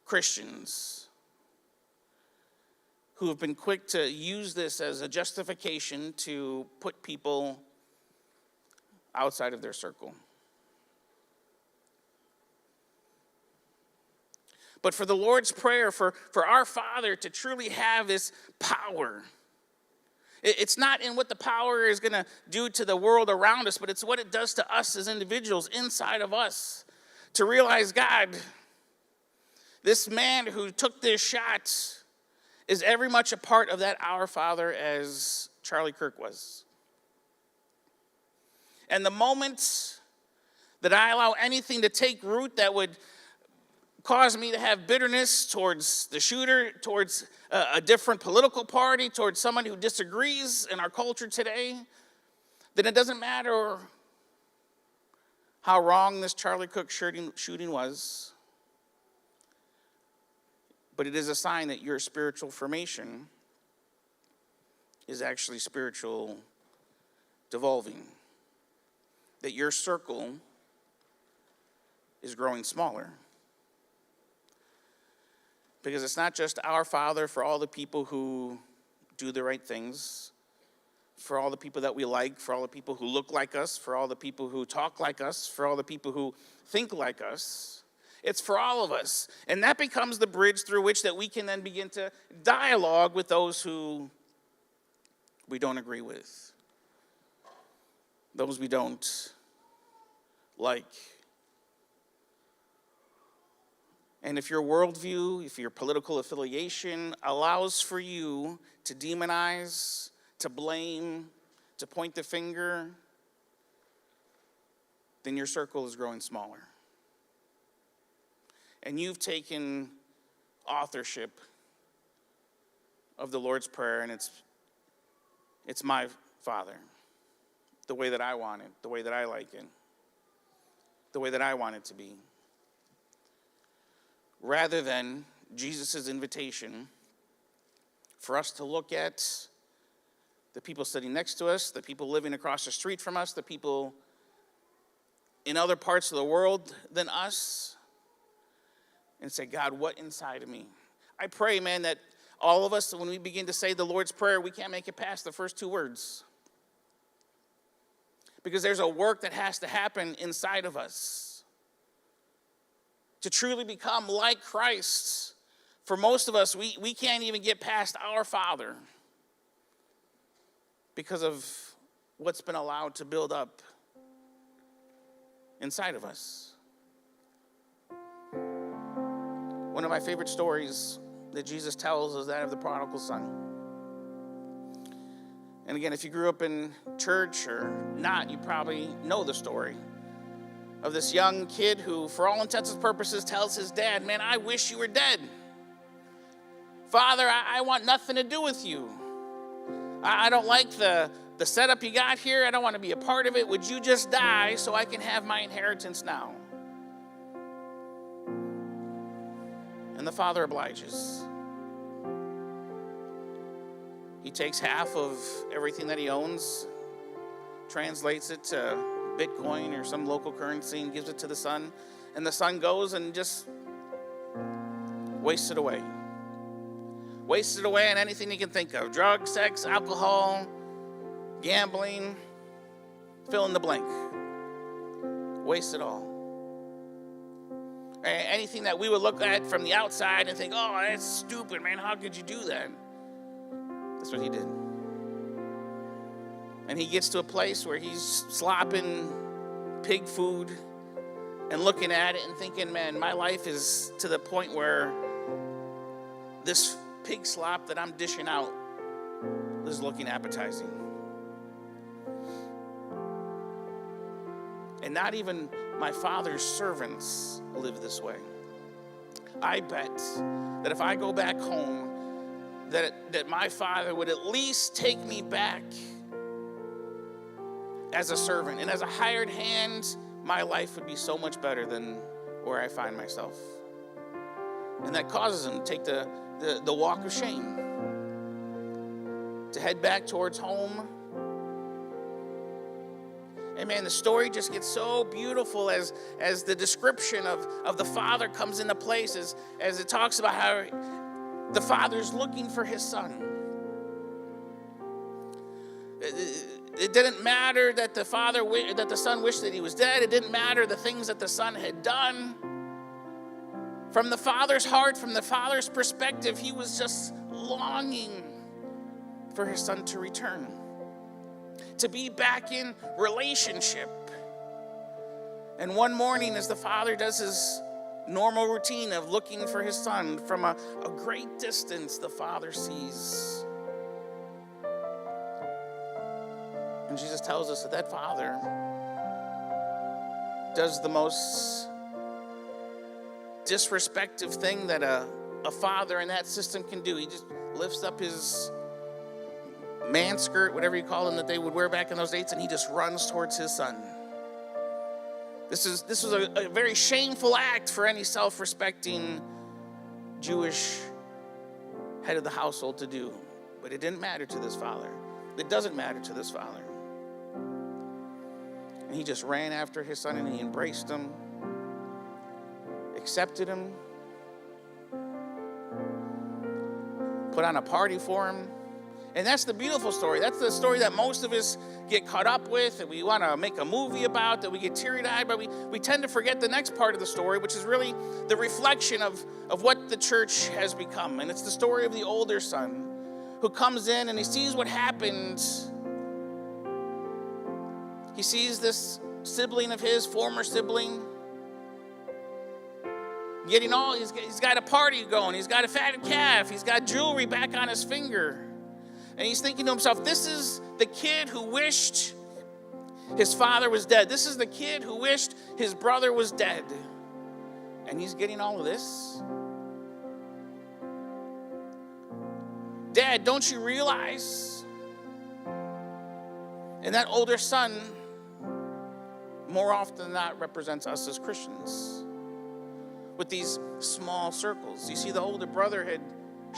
Christians who have been quick to use this as a justification to put people outside of their circle. But for the Lord's Prayer, for our Father to truly have this power, it's not in what the power is going to do to the world around us, but it's what it does to us as individuals inside of us. To realize, God, this man who took this shot is every much a part of that Our Father as Charlie Kirk was. And the moment that I allow anything to take root that would cause me to have bitterness towards the shooter, towards a different political party, towards someone who disagrees in our culture today, then it doesn't matter how wrong this Charlie Kirk shooting was, but it is a sign that your spiritual formation is actually spiritual devolving, that your circle is growing smaller. Because it's not just our Father for all the people who do the right things, for all the people that we like, for all the people who look like us, for all the people who talk like us, for all the people who think like us. It's for all of us. And that becomes the bridge through which that we can then begin to dialogue with those who we don't agree with, those we don't like. And if your worldview, if your political affiliation allows for you to demonize, to blame, to point the finger, then your circle is growing smaller. And you've taken authorship of the Lord's Prayer, and it's my Father, the way that I want it, the way that I like it, the way that I want it to be. Rather than Jesus' invitation for us to look at the people sitting next to us, the people living across the street from us, the people in other parts of the world than us, and say, God, what inside of me? I pray, man, that all of us, when we begin to say the Lord's Prayer, we can't make it past the first two words. Because there's a work that has to happen inside of us to truly become like Christ. For most of us, we can't even get past our Father because of what's been allowed to build up inside of us. One of my favorite stories that Jesus tells is that of the prodigal son. And again, if you grew up in church or not, you probably know the story of this young kid who, for all intents and purposes, tells his dad, man, I wish you were dead. Father, I want nothing to do with you. I don't like the setup you got here. I don't want to be a part of it. Would you just die so I can have my inheritance now? And the father obliges. He takes half of everything that he owns, translates it to Bitcoin or some local currency, and gives it to the son. And the son goes and just wastes it away. Wastes it away on anything he can think of. Drugs, sex, alcohol, gambling, fill in the blank. Waste it all. Anything that we would look at from the outside and think, oh, that's stupid, man. How could you do that? That's what he did. And he gets to a place where he's slopping pig food and looking at it and thinking, man, my life is to the point where this pig slop that I'm dishing out is looking appetizing. And not even my father's servants live this way. I bet that if I go back home, that my father would at least take me back as a servant. And as a hired hand, my life would be so much better than where I find myself. And that causes him to take the walk of shame, to head back towards home. And man, the story just gets so beautiful as the description of the father comes into place, as it talks about how the father's looking for his son. It didn't matter that the son wished that he was dead. It didn't matter the things that the son had done. From the father's heart, from the father's perspective, he was just longing for his son to return, to be back in relationship. And one morning, as the father does his normal routine of looking for his son, from a great distance, the father sees. And Jesus tells us that father does the most disrespectful thing that a father in that system can do. He just lifts up his man skirt, whatever you call them, that they would wear back in those days, and he just runs towards his son. This was a very shameful act for any self-respecting Jewish head of the household to do. But it didn't matter to this father. It doesn't matter to this father. And he just ran after his son, and he embraced him, accepted him, put on a party for him. And that's the beautiful story. That's the story that most of us get caught up with, that we want to make a movie about, that we get teary-eyed, but we tend to forget the next part of the story, which is really the reflection of what the church has become. And it's the story of the older son who comes in and he sees what happened. He sees this sibling of his, former sibling, getting all, he's got a party going, he's got a fatted calf, he's got jewelry back on his finger. And he's thinking to himself, this is the kid who wished his father was dead. This is the kid who wished his brother was dead. And he's getting all of this. Dad, don't you realize? And that older son, more often than not, represents us as Christians with these small circles. You see, the older brother had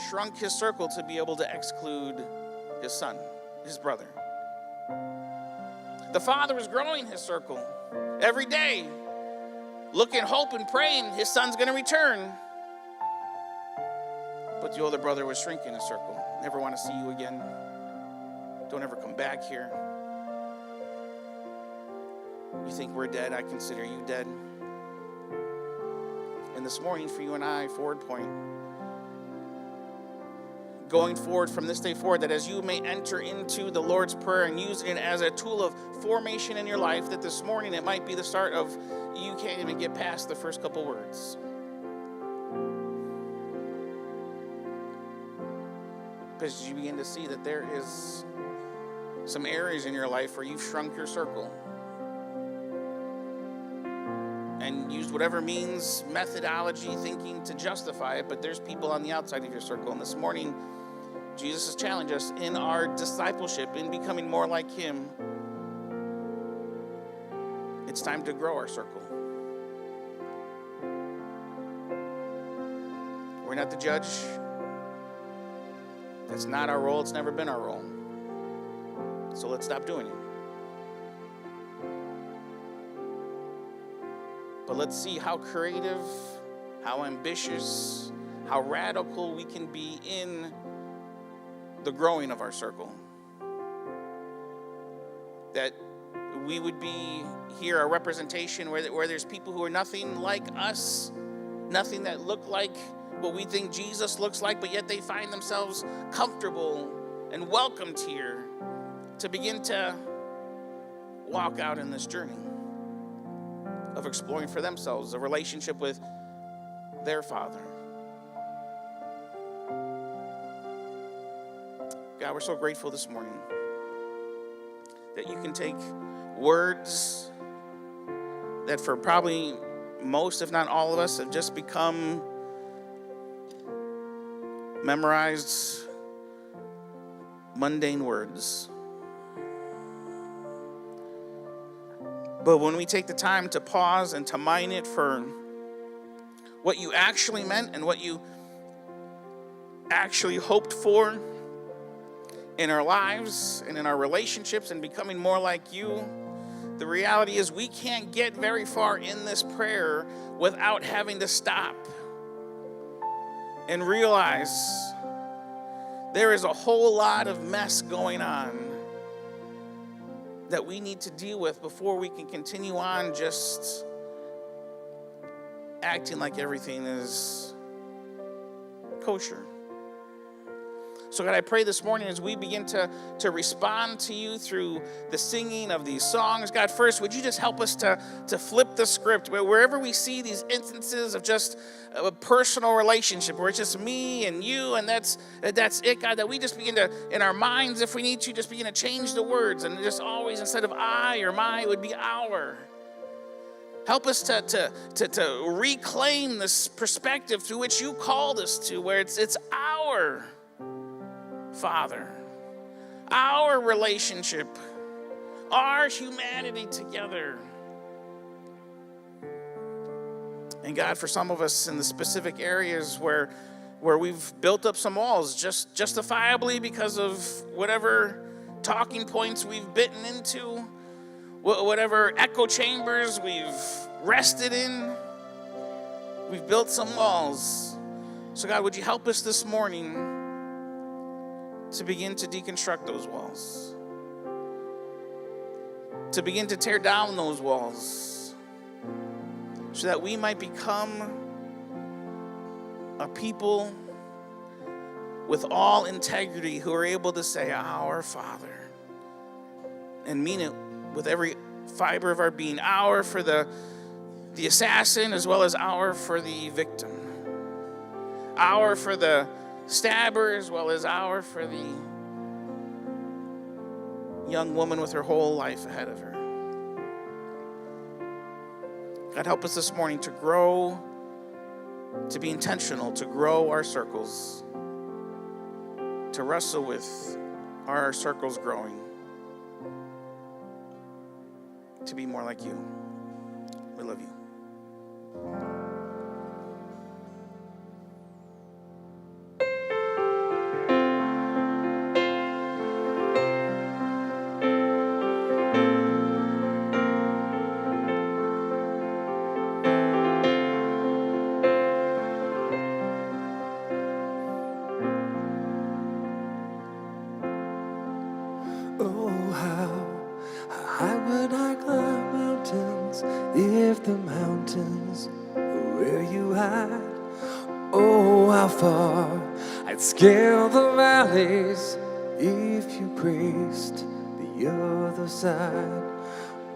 shrunk his circle to be able to exclude his son, his brother. The father was growing his circle every day, looking, hoping, praying his son's going to return. But the older brother was shrinking his circle. Never want to see you again. Don't ever come back here. You think we're dead? I consider you dead. And this morning for you and I, Forward Point, going forward from this day forward, that as you may enter into the Lord's Prayer and using it as a tool of formation in your life, that this morning it might be the start of you can't even get past the first couple words. Because you begin to see that there is some areas in your life where you've shrunk your circle and used whatever means, methodology, thinking to justify it, but there's people on the outside of your circle. And this morning, Jesus has challenged us in our discipleship, in becoming more like him. It's time to grow our circle. We're not the judge. That's not our role. It's never been our role. So let's stop doing it. But let's see how creative, how ambitious, how radical we can be in the growing of our circle. That we would be here, a representation where there's people who are nothing like us, nothing that look like what we think Jesus looks like, but yet they find themselves comfortable and welcomed here to begin to walk out in this journey of exploring for themselves a relationship with their Father. God, we're so grateful this morning that you can take words that for probably most, if not all of us, have just become memorized, mundane words. But when we take the time to pause and to mine it for what you actually meant and what you actually hoped for in our lives and in our relationships and becoming more like you, the reality is we can't get very far in this prayer without having to stop and realize there is a whole lot of mess going on that we need to deal with before we can continue on just acting like everything is kosher. So God, I pray this morning as we begin to respond to you through the singing of these songs, God, first, would you just help us to flip the script wherever we see these instances of just a personal relationship where it's just me and you and that's it, God, that we just begin to, in our minds, if we need to, just begin to change the words and just always, instead of I or my, it would be our. Help us to reclaim this perspective through which you called us to, where it's our Father, our relationship, our humanity together. And God, for some of us in the specific areas where we've built up some walls, just justifiably because of whatever talking points we've bitten into, whatever echo chambers we've rested in, we've built some walls. So God, would you help us this morning to begin to deconstruct those walls, to begin to tear down those walls, so that we might become a people with all integrity who are able to say, "Our Father," and mean it with every fiber of our being. Our for the assassin as well as our for the victim. Our for the stabber as well as our for the young woman with her whole life ahead of her. God, help us this morning to grow, to be intentional, to grow our circles, to wrestle with our circles growing, to be more like you. We love you. Oh, how high would I climb mountains if the mountains were where you hide? Oh, how far I'd scale the valleys if you graced the other side.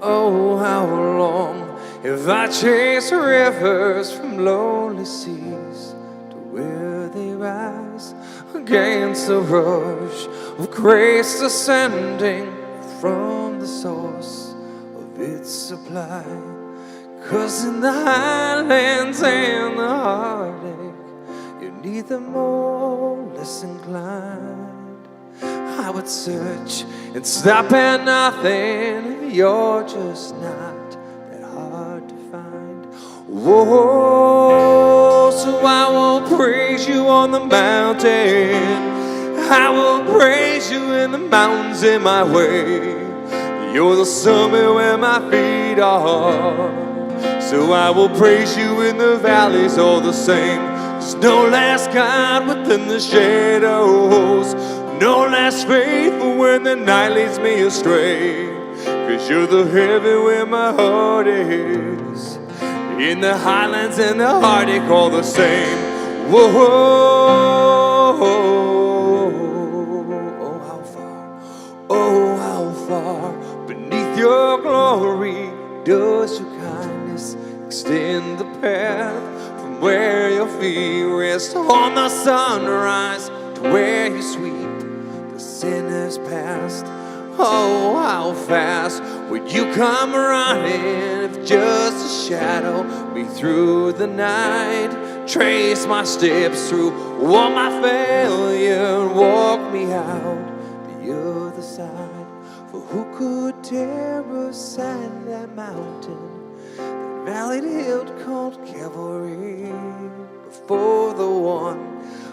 Oh, how long if I chase rivers from lonely seas to where they rise against the rush of grace ascending from the source of its supply. 'Cause in the highlands and the heartache, you're neither more or less inclined. I would search and stop at nothing if you're just not that hard to find. Whoa, so I will praise you on the mountain. I will praise you in the mountains in my way. You're the summit where my feet are. So I will praise you in the valleys all the same. There's no less God within the shadows, no less faithful when the night leads me astray. 'Cause you're the heaven where my heart is. In the highlands and the heartache all the same. Whoa, oh how far beneath your glory does your kindness extend the path from where your feet rest on the sunrise to where you sweep the sinner's past. Oh, how fast would you come running if just a shadow be through the night? Trace my steps through all my failure and walk me out the other side. For who could tear aside that mountain, that valley hill called Calvary, before the one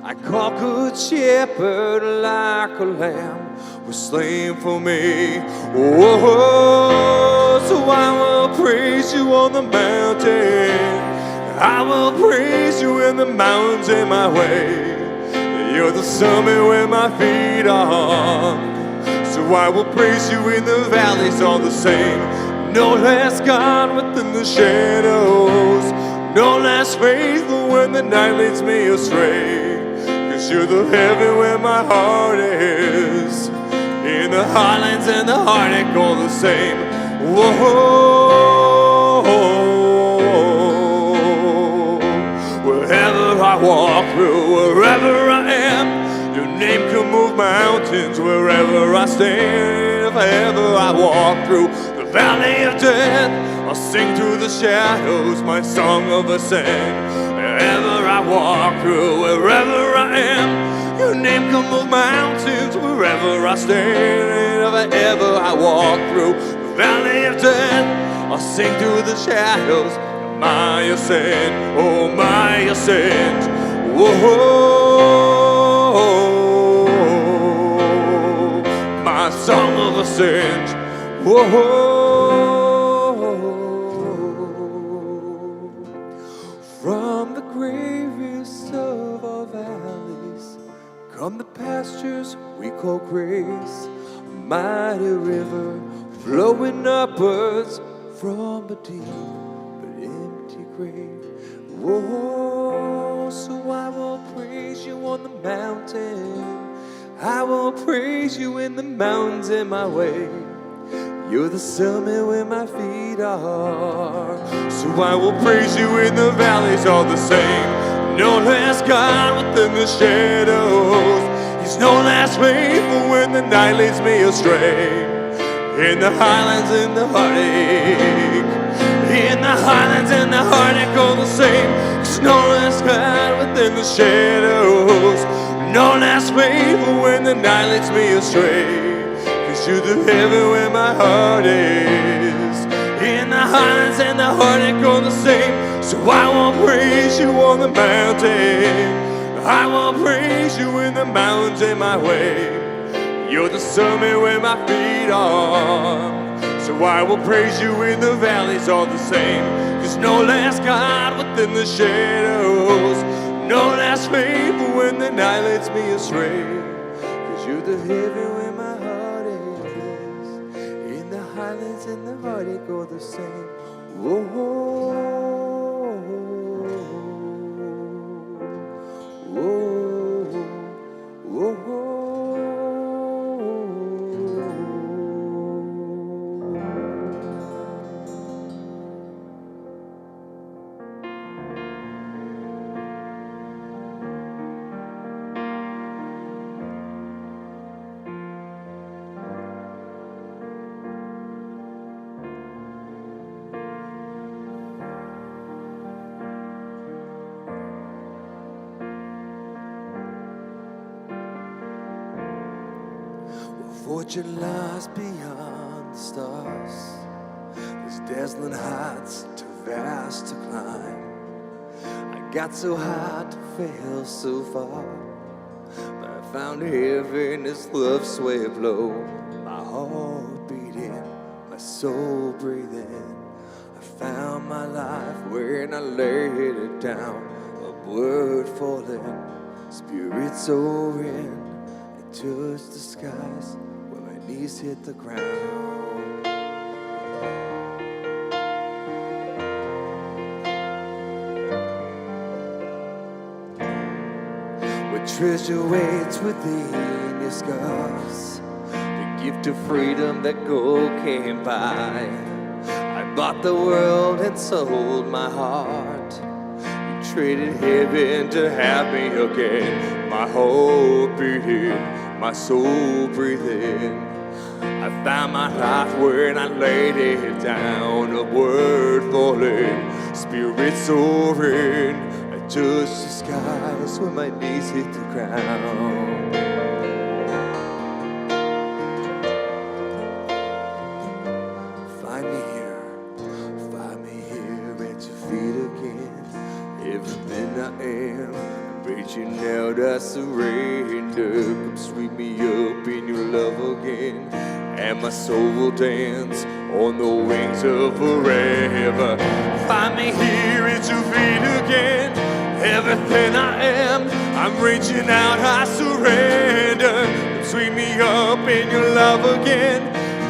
I call good shepherd, like a lamb was slain for me? Oh, so I will praise you on the mountain. I will praise you in the mountains in my way. You're the summit where my feet are. So I will praise you in the valleys all the same. No less God within the shadows, no less faithful when the night leads me astray. 'Cause you're the heaven where my heart is. In the highlands and the heartache all the same. Whoa, wherever I walk through, wherever I am, your name can move mountains. Wherever I stand, if ever I walk through the valley of death, I'll sing through the shadows my song of ascent. Wherever I walk through, wherever I am, your name can move mountains. Wherever I stand, if ever I walk through the valley of death, I'll sing through the shadows my ascent, oh my ascent. Whoa, my song of ascent. Whoa, from the gravest of our valleys come the pastures we call grace, a mighty river flowing upwards from a deep but empty grave. Oh, so I will praise you on the mountain. I will praise you in the mountains in my way. You're the summit where my feet are. So I will praise you in the valleys all the same. No less God within the shadows. He's no less faithful when the night leads me astray. In the highlands, in the heartache. In the highlands and the heartache all the same. There's no less God within the shadows. No less faithful when the night leads me astray. Cause you're the heaven where my heart is. In the highlands and the heartache all the same. So I will praise you on the mountain. I will praise you in the mountains in my way. You're the summit where my feet are. So I will praise you in the valleys all the same. There's no less God within the shadows. No less faithful when the night leads me astray. Cause you're the heaven where my heart is. In the highlands and the heartache all the same. Whoa, whoa, whoa, whoa. Fortune lies beyond the stars. There's dazzling heights too vast to climb. I got so high to fail so far, but I found heaven as love swayed low. My heart beating, my soul breathing. I found my life when I laid it down. A word falling, spirit soaring. I touched the skies. Knees hit the ground. What treasure waits within your scars? The gift of freedom that gold can't buy. I bought the world and sold my heart. You traded heaven to have me again. My heart beating, my soul breathing. I found my life when I laid it down. A word falling, spirit soaring. I touched the skies when my knees hit the ground. Find me here at your feet again. Everything I am, reaching out, I surrender. Come sweep me up in your love again. And my soul will dance on the wings of forever. Find me here at your feet again. Everything I am, I'm reaching out, I surrender. Sweep me up in your love again.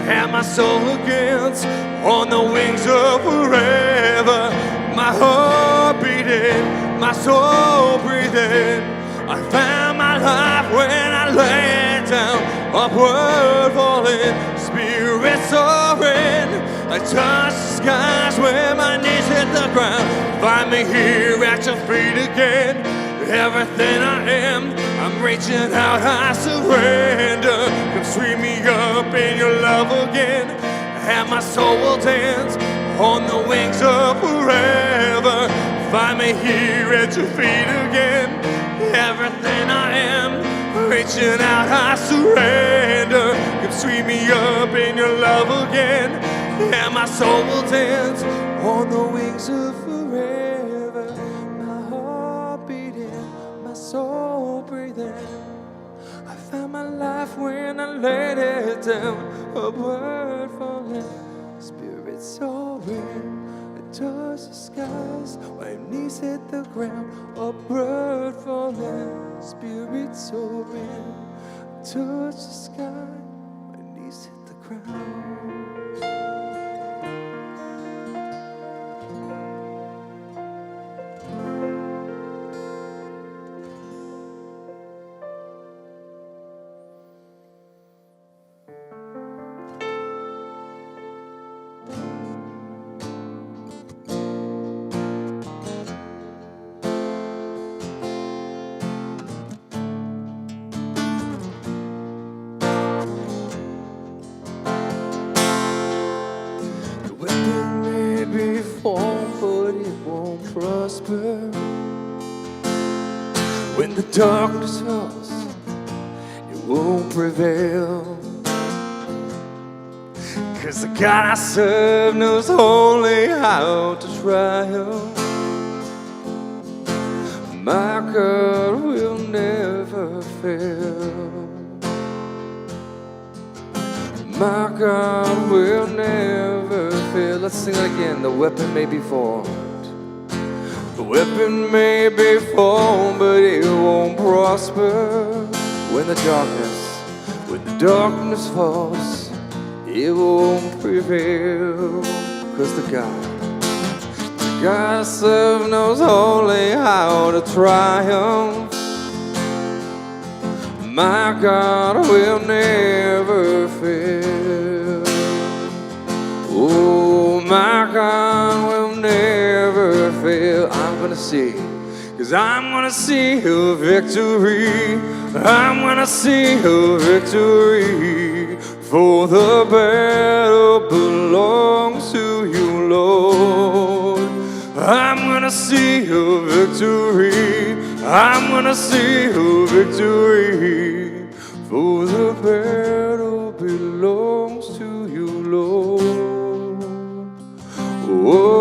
And my soul will dance on the wings of forever. My heart beating, my soul breathing. I found my life when I lay it down. Upward falling, spirit soaring. I touch the skies where my knees hit the ground. Find me here at your feet again. Everything I am, I'm reaching out, I surrender. Come sweep me up in your love again. And my soul will dance on the wings of forever. Find me here at your feet again. Everything I am, reaching out, I surrender. Come sweep me up in your love again. And my soul will dance on the wings of forever. My heart beating, my soul breathing. I found my life when I laid it down. A word falling, spirit soaring. I touch the skies, my knees hit the ground. A bird falling, spirit soaring. touch the sky, my knees hit the ground. The weapon may be formed, but it won't prosper. When the darkness falls, it won't prevail. 'Cause the God I serve knows only how to triumph. My God will never fail. My God will never fail. Let's sing it again. The weapon may be formed. The weapon may be formed, but it won't prosper. When the darkness falls, it won't prevail. 'Cause the God I serve knows only how to triumph. My God will never fail. Oh, my God will never fail. I'm gonna see, 'cause I'm gonna see a victory. I'm gonna see a victory. For the battle belongs to you, Lord. I'm gonna see a victory. I'm gonna see a victory. For the battle belongs to you, Lord. Oh.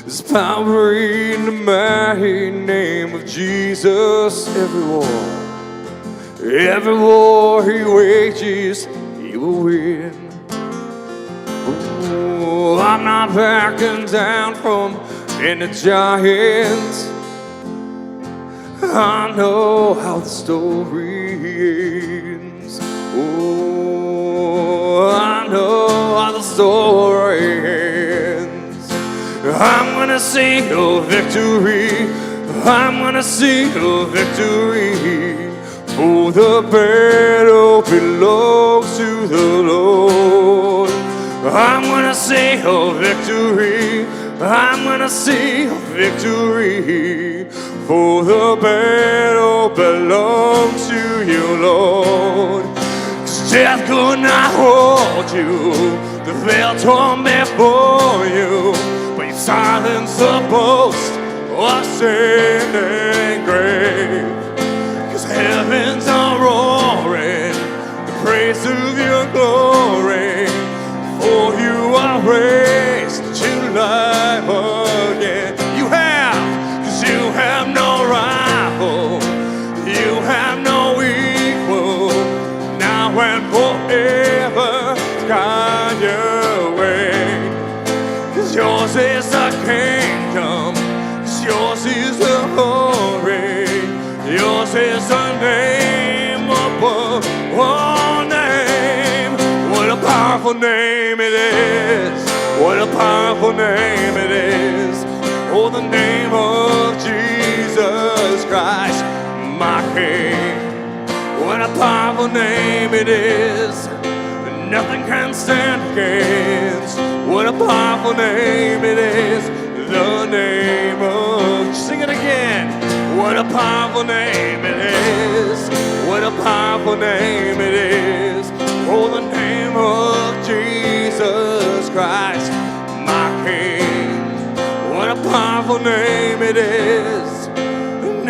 There's power in the mighty name of Jesus. Every war he wages, he will win. Oh, I'm not backing down from any giants. I know how the story ends. Oh, I know how the story ends. I'm gonna see a victory. I'm gonna see a victory. For the battle belongs to the Lord. I'm gonna see a victory. I'm gonna see a victory. For the battle belongs to you, Lord. 'Cause death could not hold you. The veil torn before you. But you silenced the boast of sin and grave. 'Cause heavens are roaring the praise of your glory. For you are raised to life again. You have, 'cause you have no rival. You have no equal. Now and forever, God, your way. 'Cause yours is the kingdom. 'Cause yours is the glory. Yours is the name above all name. What a powerful name it is. What a powerful name it is. Oh, the name of Jesus Christ, my King. What a powerful name it is. Nothing can stand against. What a powerful name it is. The name of, sing it again. What a powerful name it is. What a powerful name it is. Oh, the name of Jesus Christ, my King. What a powerful name it is.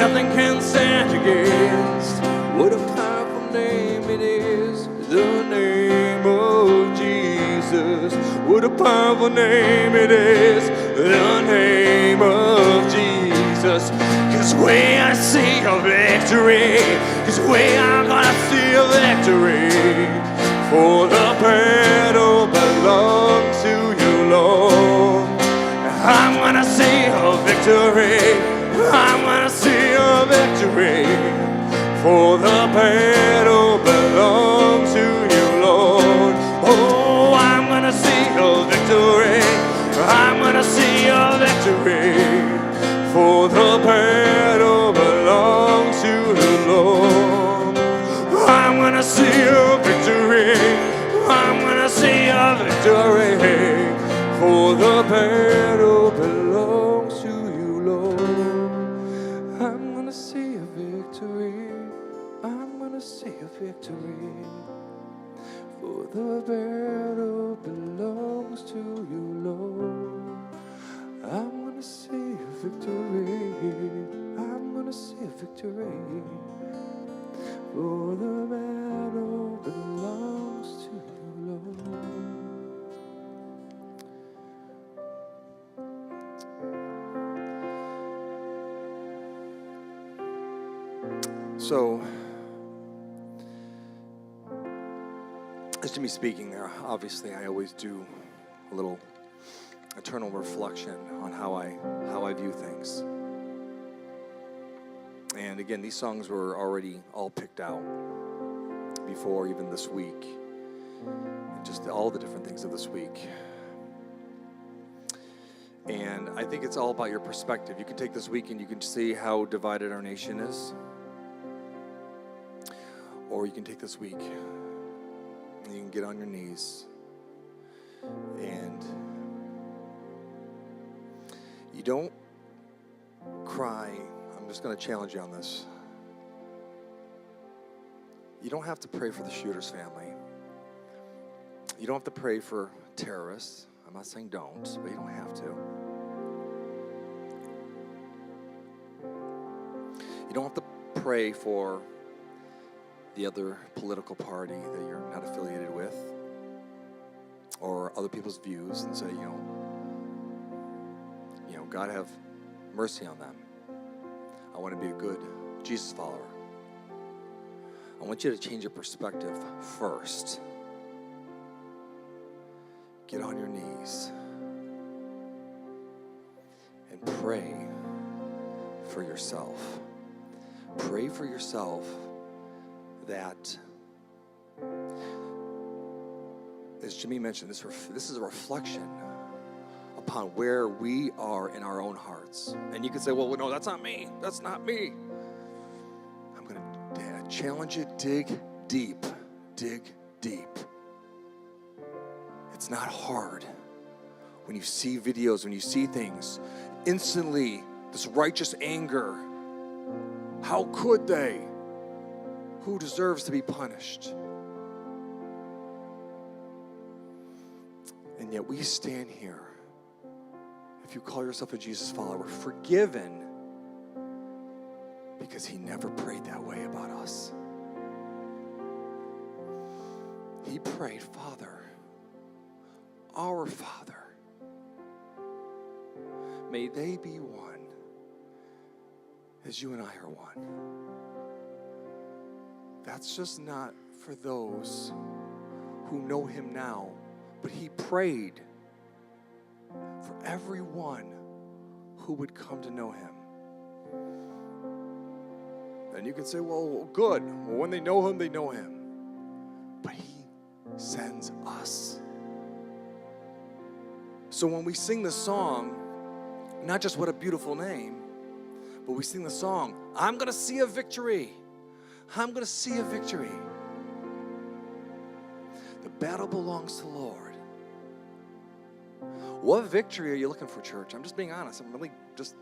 Nothing can stand against. What a powerful name it is. The name of Jesus. What a powerful name it is. The name of Jesus. 'Cause we are see a victory. 'Cause we are gonna see a victory. For the battle victory. For the battle belongs to you, Lord. I'm gonna see a victory. I'm gonna see a victory. For the battle belongs to you, Lord. I'm gonna see a victory. I'm gonna see a victory. For the battle belongs to you, Lord. So, as Jimmy's speaking there, obviously I always do a little eternal reflection on how I view things. And again, these songs were already all picked out before even this week. And just all the different things of this week. And I think it's all about your perspective. You can take this week and you can see how divided our nation is. Or you can take this week and you can get on your knees and you don't cry. I'm just going to challenge you on this. You don't have to pray for the shooter's family. You don't have to pray for terrorists. I'm not saying don't, but you don't have to. You don't have to pray for the other political party that you're not affiliated with, or other people's views, and say, God have mercy on them. I want to be a good Jesus follower. I want you to change your perspective first. Get on your knees and pray for yourself. Pray for yourself that, as Jimmy mentioned, this is a reflection upon where we are in our own hearts. And you can say, well, no, that's not me. That's not me. I'm going to challenge you, dig deep. Dig deep. It's not hard. When you see videos, when you see things, instantly, this righteous anger. How could they? Who deserves to be punished? And yet we stand here. If you call yourself a Jesus follower, forgiven because he never prayed that way about us. He prayed, Father, our Father, may they be one as you and I are one. That's just not for those who know him now, but he prayed for everyone who would come to know him. And you can say, well, good. Well, when they know him, they know him. But he sends us. So when we sing the song, not just what a beautiful name, but we sing the song, I'm going to see a victory. I'm going to see a victory. The battle belongs to the Lord. What victory are you looking for, church? I'm just being honest. I'm really just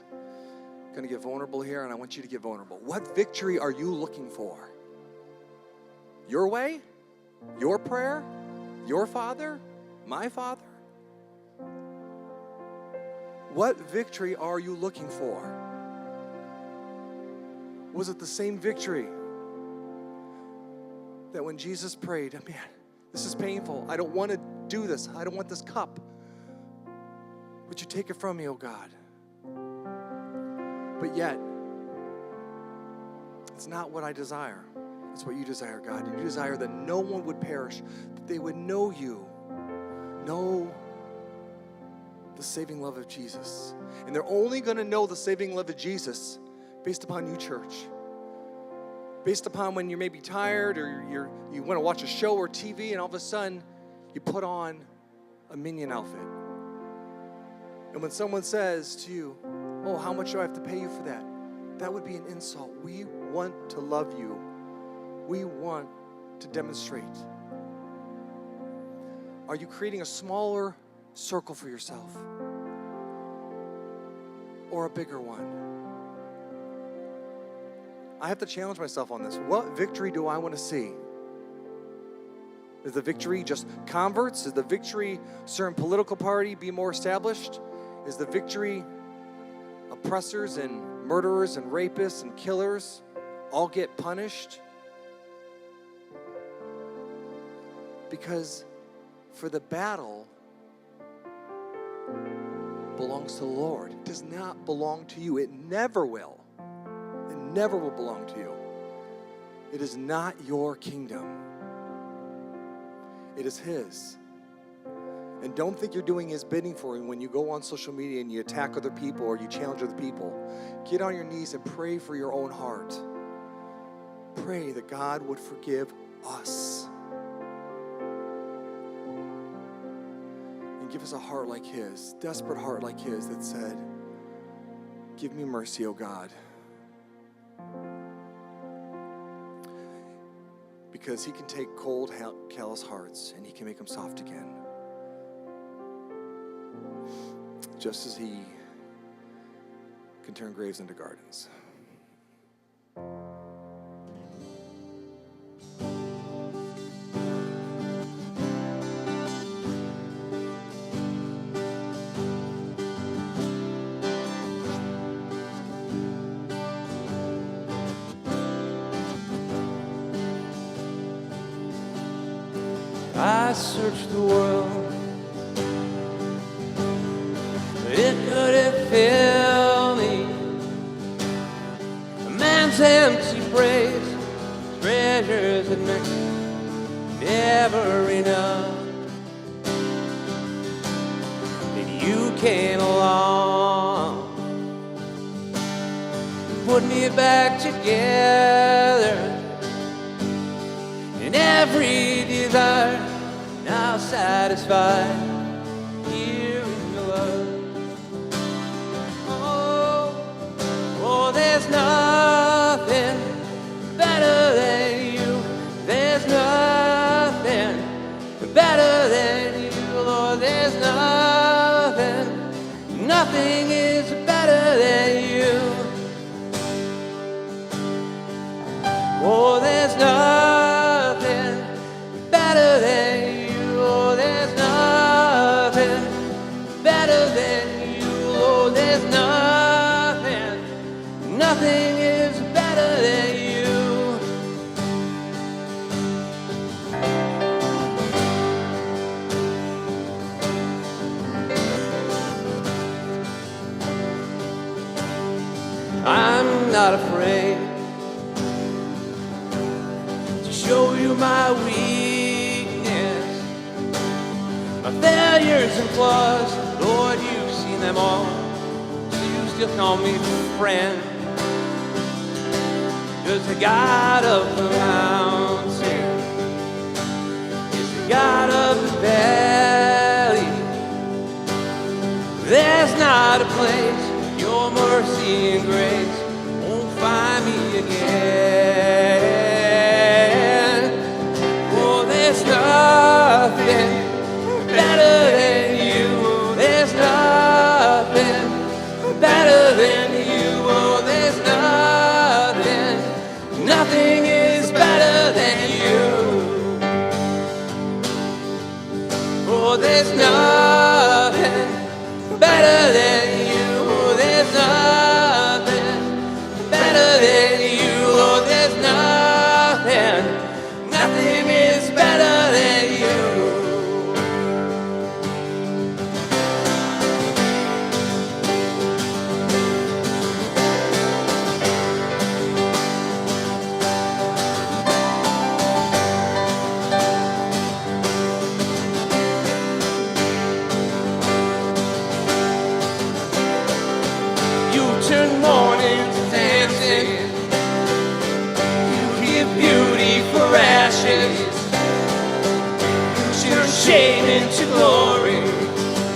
going to get vulnerable here, and I want you to get vulnerable. What victory are you looking for? Your way? Your prayer? Your father? My father? What victory are you looking for? Was it the same victory that when Jesus prayed, man, this is painful. I don't want to do this. I don't want this cup. Would you take it from me, oh God? But yet, it's not what I desire. It's what you desire, God. And you desire that no one would perish, that they would know you, know the saving love of Jesus. And they're only going to know the saving love of Jesus based upon you, church. Based upon when you may be tired or you want to watch a show or TV and all of a sudden you put on a Minion outfit. And when someone says to you, oh, how much do I have to pay you for that? That would be an insult. We want to love you. We want to demonstrate Are you creating a smaller circle for yourself? Or a bigger one? I have to challenge myself on this. What victory do I want to see? Is the victory just converts? Is the victory certain political party be more established? Is the victory oppressors and murderers and rapists and killers all get punished? Because for the battle belongs to the Lord. It does not belong to you. It never will. It never will belong to you. It is not your kingdom. It is His. And don't think you're doing His bidding for Him when you go on social media and you attack other people or you challenge other people. Get on your knees and pray for your own heart. Pray that God would forgive us. And give us a heart like His, desperate heart like His that said, give me mercy, O God. Because He can take cold, callous hearts and He can make them soft again. Just as He can turn graves into gardens. I searched the world, it couldn't fill me. A man's empty praise, treasures that make never enough. Then you came along, put me back together, and every desire now satisfied here in your love. Oh, there's nothing better than you. There's nothing better than you, Lord. There's nothing is better than you. Oh, there's nothing better than you. Oh, there's nothing better than you. Oh, there's nothing is better than you. I'm not afraid to show you my weakness, my failures and flaws. Lord, you've seen them all, so you still call me friend. 'Cause the God of the mountain is the God of the valley. There's not a place your mercy and grace won't find me again. Oh, there's nothing better than you. There's nothing better than you. Oh, there's nothing is better than you. Oh, there's nothing better than you. Oh, there's nothing better than you. Oh, there's nothing is better than you. Turn mourning to dancing. You give beauty for ashes. You turn shame into glory.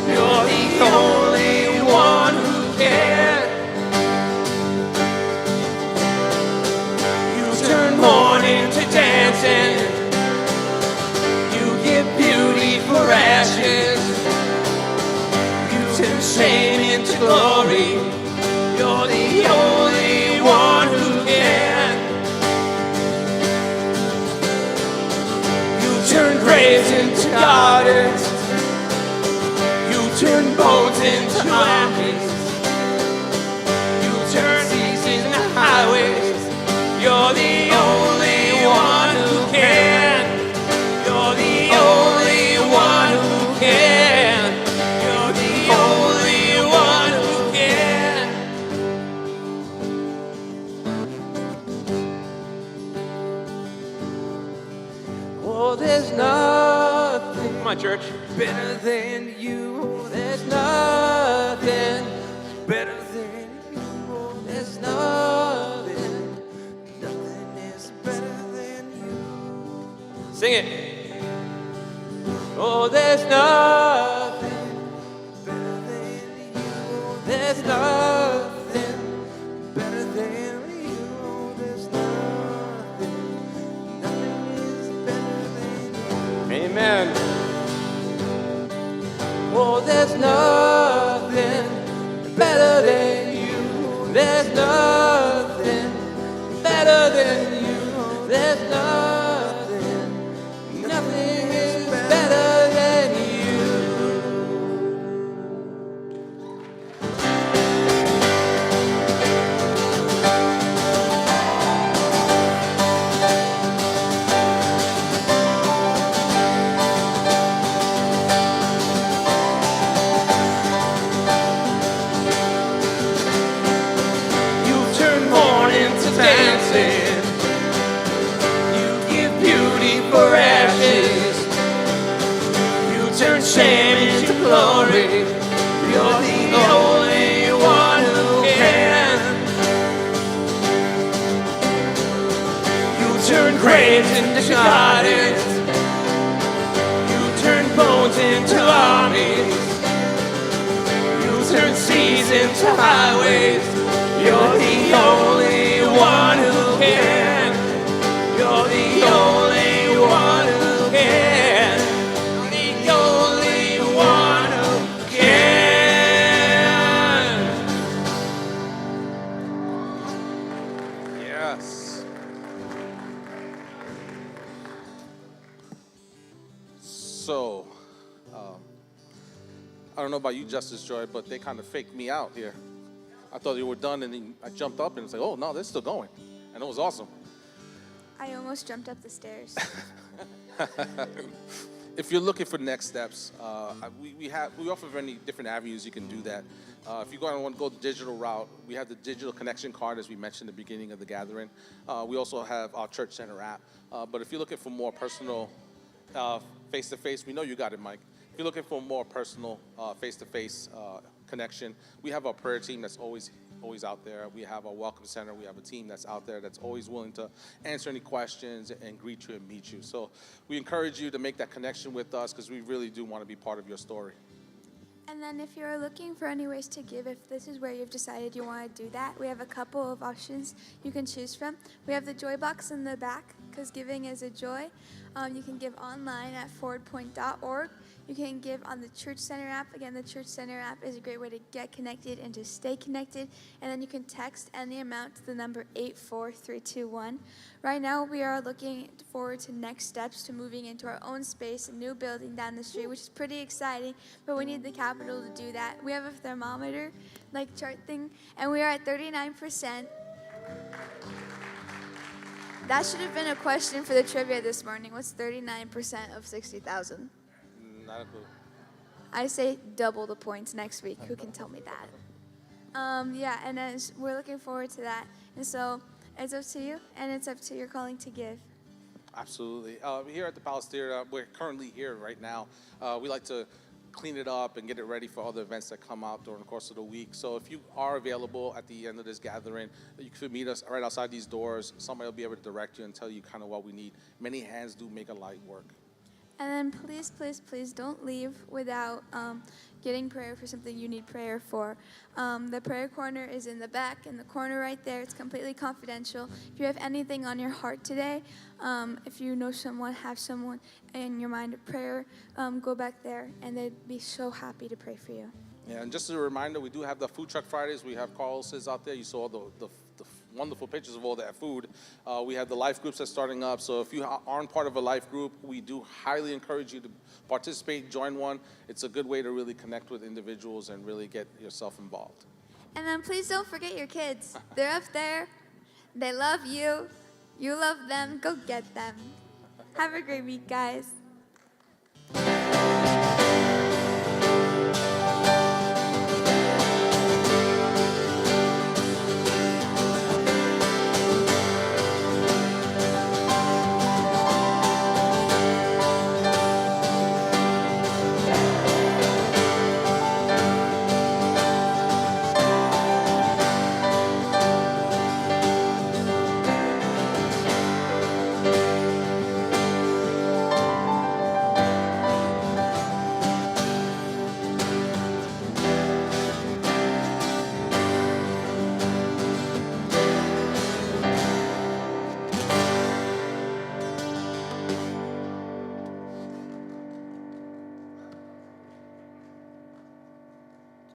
You're the only one who can. You turn mourning to dancing. You give beauty for ashes. glory. You're the only one who can. You turn graves into gardens. You turn bones into armies. You turn seas into highways. You're the only one who can. You're the only one who can. You're the only one who can. Oh, there's nothing, come on, church, better than you. There's nothing better than you. Oh, there's nothing, nothing is better than you. Sing it. Oh, there's nothing better than you. There's nothing better than you. There's nothing, nothing is better than you. Amen. Oh, there's nothing better than you. There's nothing better than you. There's nothing, nothing is better than you. You turn mourning to dancing. You give beauty for ashes. You turn shame into glory. You're the only one who can. You turn graves into gardens. You turn bones into armies. You turn seas into highways. You're the only one who can. You're the only one who can. The only one who can. Yes. So, I don't know about you, Justice Joy, but they kind of faked me out here. I thought you were done, and then I jumped up and it's like, oh no, they're still going, and it was awesome. I almost jumped up the stairs. If you're looking for next steps, we offer many different avenues you can do that. If you want to go the digital route, we have the digital connection card, as we mentioned at the beginning of the gathering. We also have our Church Center app. But if you're looking for more personal face-to-face, we know you got it, Mike. If you're looking for more personal face-to-face connection, we have our prayer team that's always out there. We have our welcome center. We have a team that's out there that's always willing to answer any questions and greet you and meet you. So we encourage you to make that connection with us because we really do want to be part of your story. And then if you're looking for any ways to give, if this is where you've decided you want to do that, we have a couple of options you can choose from. We have the Joy Box in the back because giving is a joy. You can give online at forwardpoint.org. You can give on the Church Center app. Again, the Church Center app is a great way to get connected and to stay connected. And then you can text any amount to the number 84321. Right now, we are looking forward to next steps to moving into our own space, a new building down the street, which is pretty exciting, but we need the capital to do that. We have a thermometer, like chart thing, and we are at 39%. That should have been a question for the trivia this morning. What's 39% of 60,000? Not a clue. I say double the points next week. Who can tell me that? Yeah, and as we're looking forward to that. And so it's up to you, and it's up to your calling to give. Absolutely. Here at the Palace Theater, we're currently here right now. We like to clean it up and get it ready for other events that come out during the course of the week. So if you are available at the end of this gathering, you can meet us right outside these doors. Somebody will be able to direct you and tell you kind of what we need. Many hands do make a light work. And then please, please, please don't leave without getting prayer for something you need prayer for. The prayer corner is in the back, in the corner right there. It's completely confidential. If you have anything on your heart today, if you know someone, have someone in your mind of prayer, go back there, and they'd be so happy to pray for you. Yeah, and just as a reminder, we do have the Food Truck Fridays. We have Carl says out there. You saw the wonderful pictures of all that food. We have the life groups that's starting up. So if you aren't part of a life group, we do highly encourage you to participate, join one. It's a good way to really connect with individuals and really get yourself involved. And then please don't forget your kids. They're up there. They love you. You love them. Go get them. Have a great week, guys.